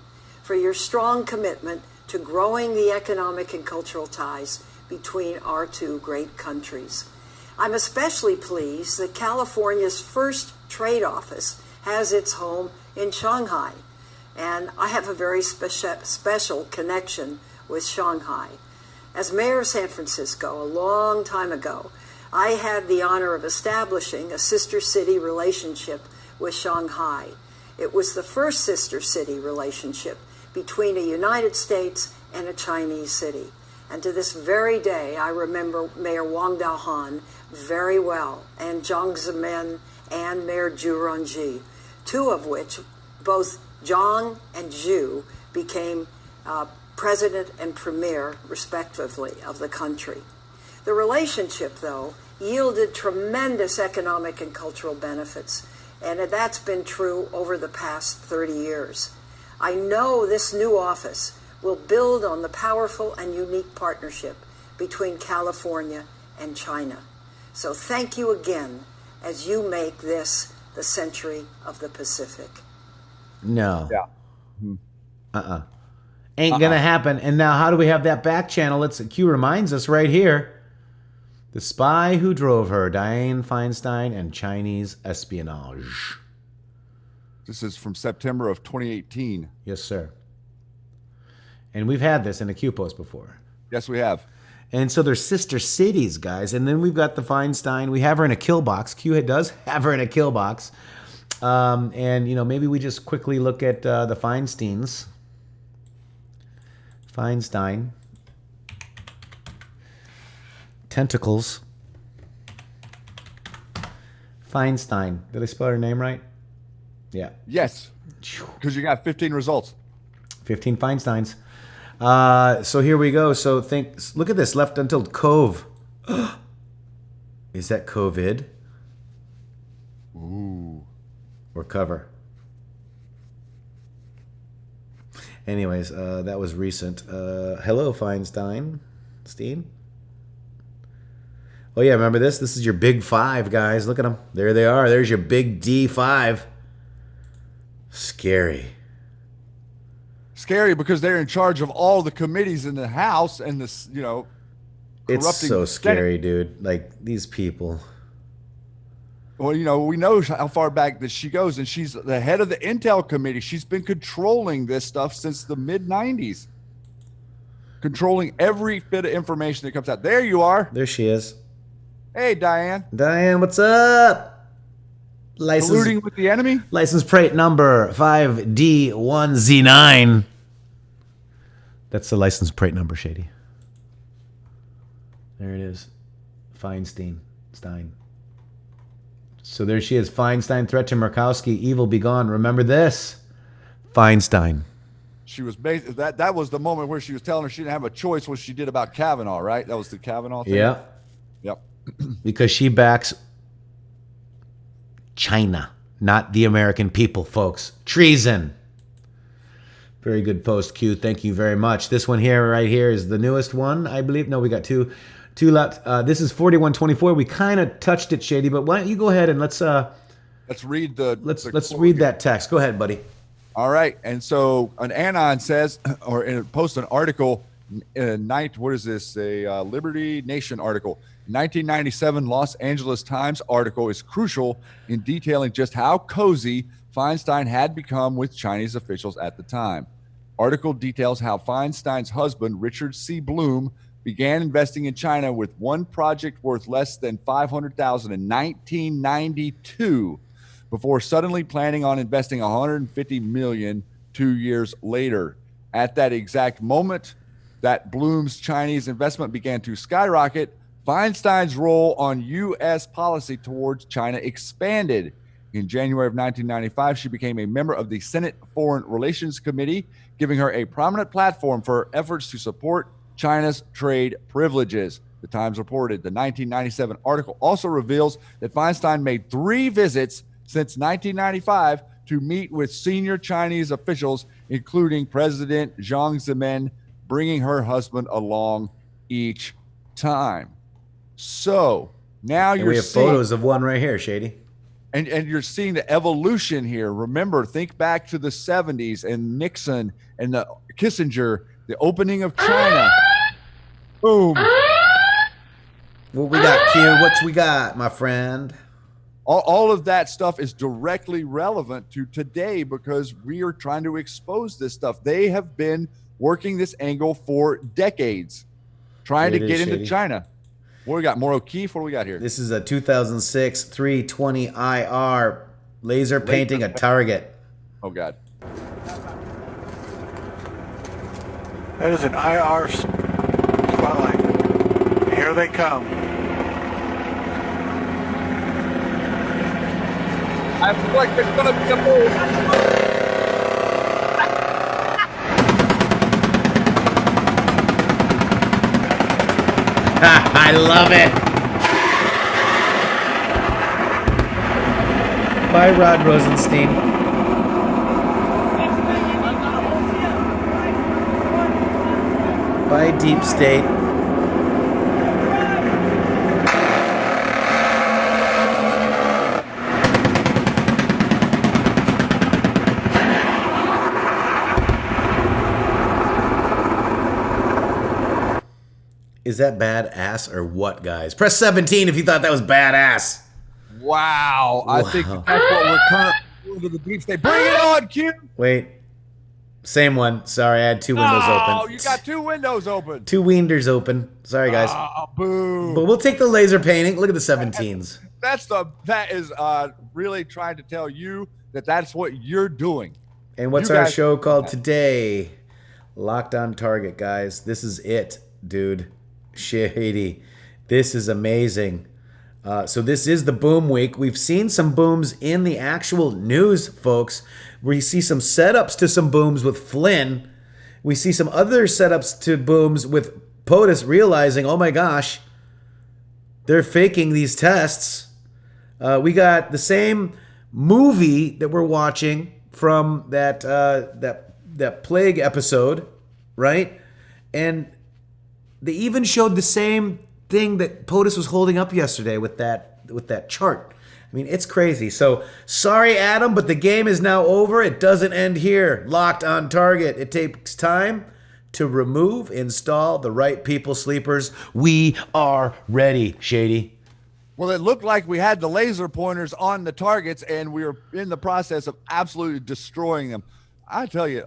for your strong commitment to growing the economic and cultural ties between our two great countries. I'm especially pleased that California's first trade office has its home in Shanghai, and I have a very special connection with Shanghai. As mayor of San Francisco a long time ago, I had the honor of establishing a sister city relationship with Shanghai. It was the first sister city relationship between a United States and a Chinese city. And to this very day, I remember Mayor Wang Daohan very well, and Jiang Zemin and Mayor Zhu Rongji, two of which, both Jiang and Zhu, became president and premier, respectively, of the country. The relationship, though, yielded tremendous economic and cultural benefits, and that's been true over the past 30 years. I know this new office will build on the powerful and unique partnership between California and China. So thank you again as you make this the century of the Pacific. No. Yeah. Ain't gonna happen. And now how do we have that back channel? Q reminds us right here. The spy who drove her, Dianne Feinstein, and Chinese espionage. This is from September of 2018. Yes, sir. And we've had this in a Q post before. Yes, we have. And so they're sister cities, guys. And then we've got the Feinstein. We have her in a kill box. Q does have her in a kill box. And, maybe we just quickly look at the Feinsteins. Feinstein. Tentacles. Feinstein. Did I spell her name right? Yeah. Yes. Because you got 15 results. 15 Feinsteins. So here we go. So look at this. Left until Cove. Is that COVID? Ooh. Or cover? Anyways, that was recent. Hello, Feinstein. Steen? Oh, yeah, remember this? This is your big five, guys. Look at them. There they are. There's your big D5. Scary. Scary because they're in charge of all the committees in the House and this, corrupting. It's so scary, dude. Like, these people. Well, we know how far back that she goes, and she's the head of the Intel Committee. She's been controlling this stuff since the mid-'90s. Controlling every bit of information that comes out. There you are. There she is. Hey, Diane. Diane, what's up? Colluding with the enemy? License plate number 5D1Z9. That's the license plate number, Shady. There it is. Feinstein. So there she is. Feinstein, threat to Murkowski, evil be gone. Remember this? Feinstein. She was that was the moment where she was telling her she didn't have a choice what she did about Kavanaugh, right? That was the Kavanaugh thing? Yeah. Yep. Because she backs China, not the American people, folks. Treason. Very good post, Q. Thank you very much. This one here, right here, is the newest one, I believe. No, we got two left. This is 4124. We kind of touched it, Shady, but why don't you go ahead and let's read let's read that text. Go ahead, buddy. All right. And so an Anon says, or post an article, what is this? A Liberty Nation article. 1997 Los Angeles Times article is crucial in detailing just how cozy Feinstein had become with Chinese officials at the time. Article details how Feinstein's husband, Richard C. Bloom, began investing in China with one project worth less than $500,000 in 1992 before suddenly planning on investing $150 million 2 years later. At that exact moment that Bloom's Chinese investment began to skyrocket, Feinstein's role on U.S. policy towards China expanded. In January of 1995, she became a member of the Senate Foreign Relations Committee, giving her a prominent platform for her efforts to support China's trade privileges. The Times reported the 1997 article also reveals that Feinstein made 3 visits since 1995 to meet with senior Chinese officials, including President Jiang Zemin, bringing her husband along each time. So now And you're we have seeing photos of one right here, Shady. and you're seeing the evolution here. Remember, think back to the 70s and Nixon and the Kissinger, the opening of China. Boom. What we got, Q? What we got, my friend? All of that stuff is directly relevant to today because we are trying to expose this stuff. They have been working this angle for decades, trying to get into China. What we got? More O'Keefe? What do we got here? This is a 2006 320 IR laser painting a target. Oh, God. That is an IR spotlight. Here they come. I feel like there's going to be a move. I love it. Bye, Rod Rosenstein. Bye, Deep State. Is that badass or what, guys? Press 17 if you thought that was badass. Wow. I think that's what we're currently doing to the deep state. Bring it on, Q. Wait. Same one. Sorry, I had 2 windows open. Oh, you got 2 windows open. 2 wienders open. Sorry, guys. Oh, boo. But we'll take the laser painting. Look at the 17s. That is really trying to tell you that that's what you're doing. And what's our show called today? Locked on Target, guys. This is it, dude. Shady. This is amazing. So this is the boom week. We've seen some booms in the actual news, folks. We see some setups to some booms with Flynn. We see some other setups to booms with POTUS realizing, oh my gosh, they're faking these tests. We got the same movie that we're watching from that plague episode, right? And they even showed the same thing that POTUS was holding up yesterday with that chart. I mean, it's crazy. So, sorry, Adam, but the game is now over. It doesn't end here. Locked on Target. It takes time to remove, install the right people sleepers. We are ready, Shady. Well, it looked like we had the laser pointers on the targets, and we were in the process of absolutely destroying them. I tell you,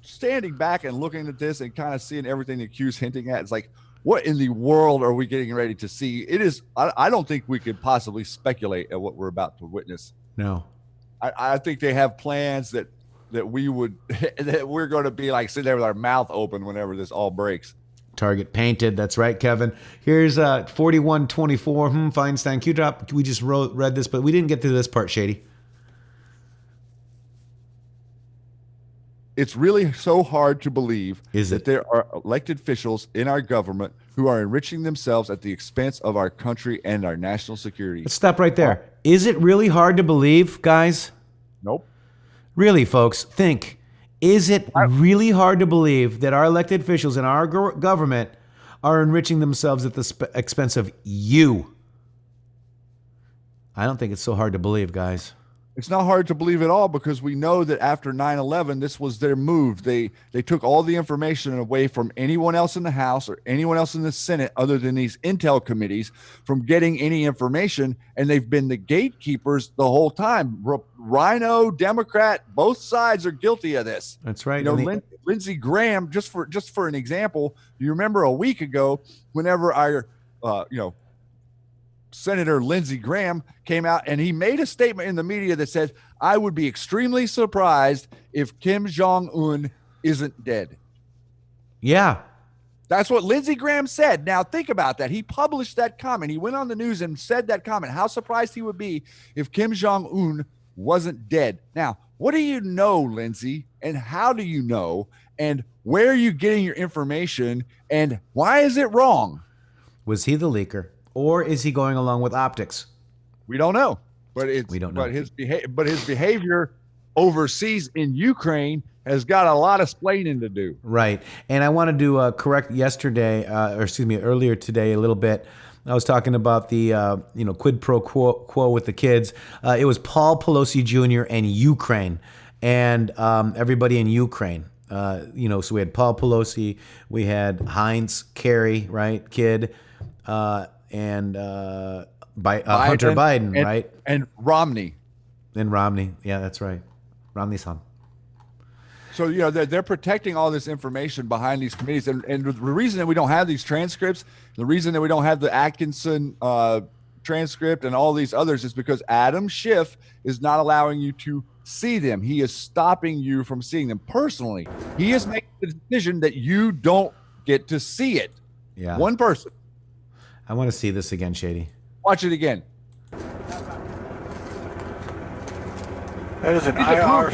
standing back and looking at this and kind of seeing everything the Q's hinting at, it's like, what in the world are we getting ready to see? It is, I don't think we could possibly speculate at what we're about to witness. No. I think they have plans that we would, that we're going to be like sitting there with our mouth open whenever this all breaks. Target painted. That's right, Kevin. Here's 4124. Feinstein Q drop. We just read this, but we didn't get to this part, Shady. It's really so hard to believe that there are elected officials in our government who are enriching themselves at the expense of our country and our national security. Let's stop right there. Is it really hard to believe, guys? Nope. Really, folks, think. Is it really hard to believe that our elected officials in our government are enriching themselves at the expense of you? I don't think it's so hard to believe, guys. It's not hard to believe at all, because we know that after 9/11, this was their move. They took all the information away from anyone else in the House or anyone else in the Senate other than these intel committees from getting any information, and they've been the gatekeepers the whole time. Rhino, Democrat, both sides are guilty of this. That's right. You know, Lindsey Graham, just for an example, you remember a week ago, whenever our Senator Lindsey Graham came out and he made a statement in the media that says, I would be extremely surprised if Kim Jong-un isn't dead. Yeah. That's what Lindsey Graham said. Now think about that. He published that comment. He went on the news and said that comment. How surprised he would be if Kim Jong-un wasn't dead. Now, what do you know, Lindsey? And how do you know? And where are you getting your information? And why is it wrong? Was he the leaker? Or is he going along with optics? We don't know, but his behavior overseas in Ukraine has got a lot of explaining to do. Right, and I wanted to correct earlier today a little bit. I was talking about the quid pro quo with the kids. It was Paul Pelosi Jr. and Ukraine, and everybody in Ukraine. So we had Paul Pelosi, we had Heinz Kerry, right, kid. And Hunter Biden, right? And Romney. Yeah, that's right. Romney's son. So, they're protecting all this information behind these committees. And the reason that we don't have these transcripts, the reason that we don't have the Atkinson transcript and all these others is because Adam Schiff is not allowing you to see them. He is stopping you from seeing them personally. He is making the decision that you don't get to see it. Yeah. One person. I want to see this again, Shady. Watch it again. That is an IRC.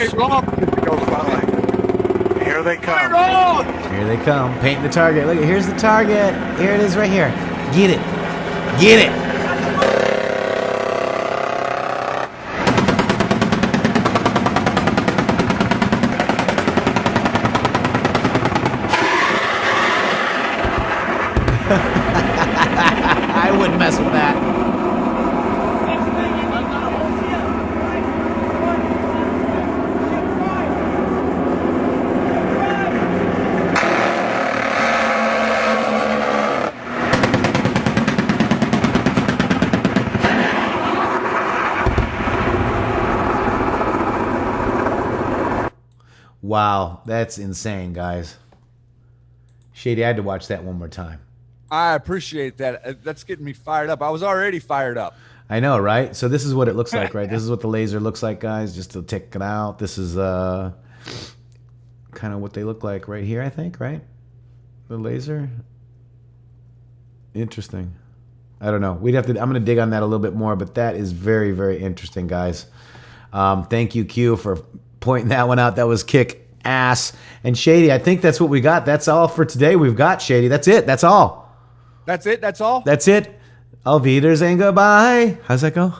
Here they come. Here they come. Painting the target. Look, here's the target. Here it is right here. Get it. Get it. I wouldn't mess with that. Wow, that's insane, guys. Shady, I had to watch that one more time. I appreciate that. That's getting me fired up. I was already fired up. I know, right? So this is what it looks like, right? This is what the laser looks like, guys, just to check it out. This is kind of what they look like right here, I think, right? The laser. Interesting. I don't know. I'm going to dig on that a little bit more, but that is very, very interesting, guys. Thank you, Q, for pointing that one out. That was kick ass. And Shady, I think that's what we got. That's all for today. We've got, Shady. That's it. That's all. That's it. That's all. That's it. Auf Wiedersehen, goodbye. How's that go?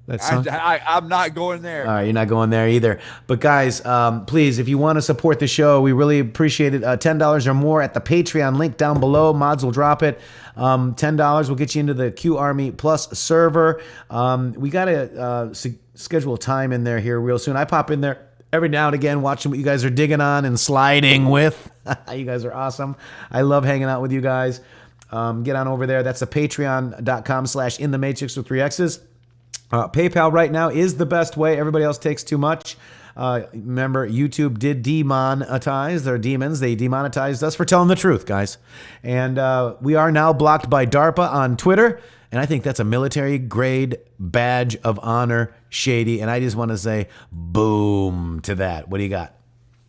That song? I'm not going there. All right, you're not going there either. But guys, please, if you want to support the show, we really appreciate it. $10 or more at the Patreon link down below. Mods will drop it. $10 will get you into the Q Army Plus server. We got to schedule time in there here real soon. I pop in there every now and again, watching what you guys are digging on and sliding with. You guys are awesome. I love hanging out with you guys. Get on over there. That's the patreon.com/intheMatrixxx with 3 X's. PayPal right now is the best way. Everybody else takes too much. Remember, YouTube did demonetize their demons. They demonetized us for telling the truth, guys. And we are now blocked by DARPA on Twitter. And I think that's a military grade badge of honor, Shady. And I just want to say boom to that. What do you got?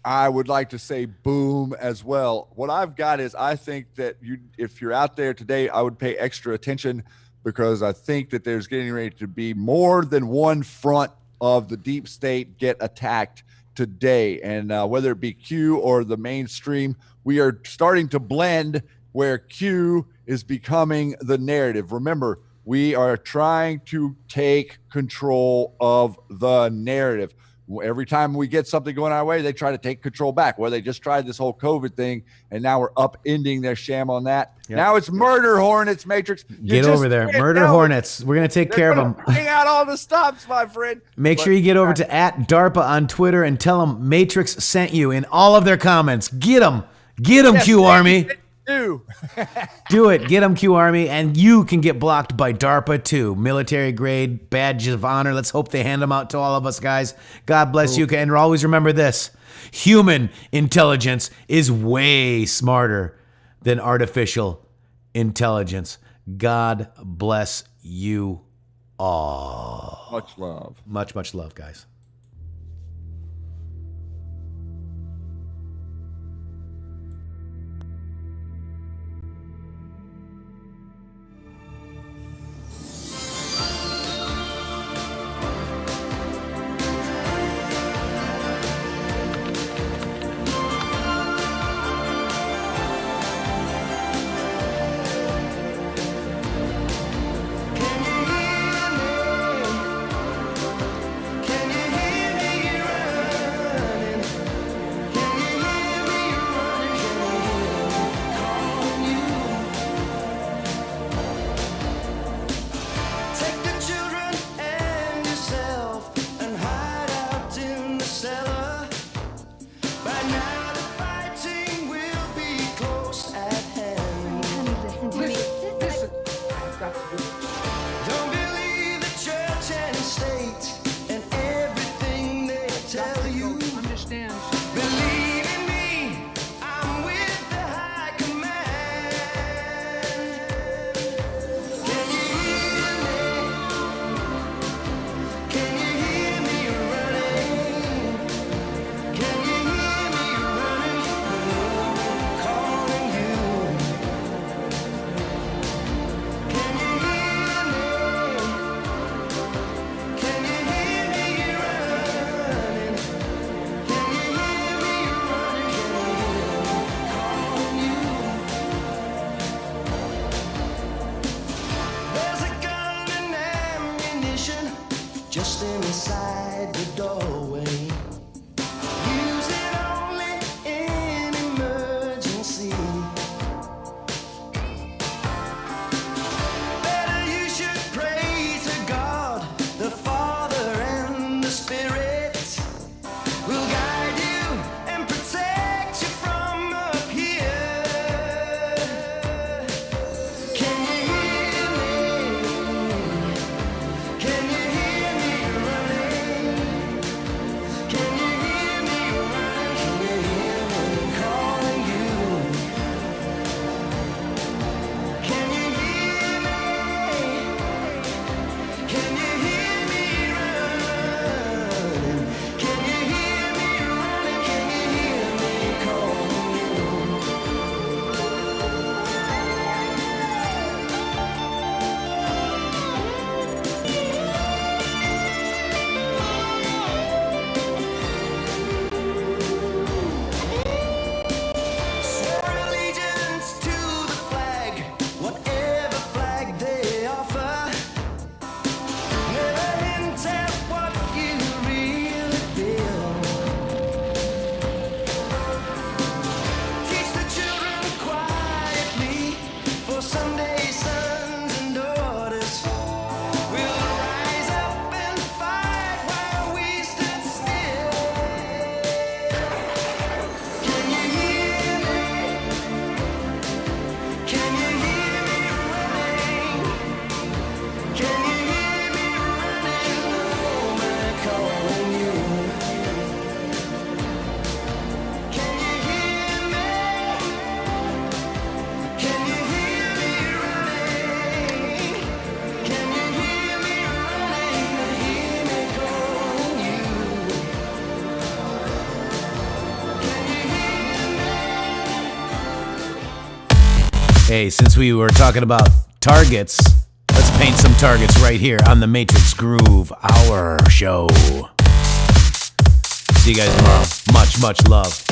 I would like to say boom as well. What I've got is I think that if you're out there today, I would pay extra attention because I think that there's getting ready to be more than one front of the deep state get attacked today. And whether it be Q or the mainstream, we are starting to blend where Q is becoming the narrative. Remember, we are trying to take control of the narrative. every time we get something going our way, they try to take control back. Well, they just tried this whole COVID thing, and now we're upending their sham on that. Yep. Now it's murder hornets, Matrix. Get over there. Murder hornets. We're going to take care of them. Bring out all the stops, my friend. Make sure you get over to @DARPA on Twitter and tell them Matrix sent you in all of their comments. Get them. Get them, Q Army. Do. Do it. Get them, Q Army. And you can get blocked by DARPA too. Military grade badge of honor. Let's hope they hand them out to all of us, guys. God bless you. And always remember this. Human intelligence is way smarter than artificial intelligence. God bless you all. Much love. Much, much love, guys. Just inside the doorway. Use it only in emergency. Better you should pray to God, the Father and the Spirit will guide you and protect you from up here. Can you hear me? Can you hear me? Hey, since we were talking about targets, let's paint some targets right here on the Matrix Groove, our show. See you guys tomorrow. Much, much love.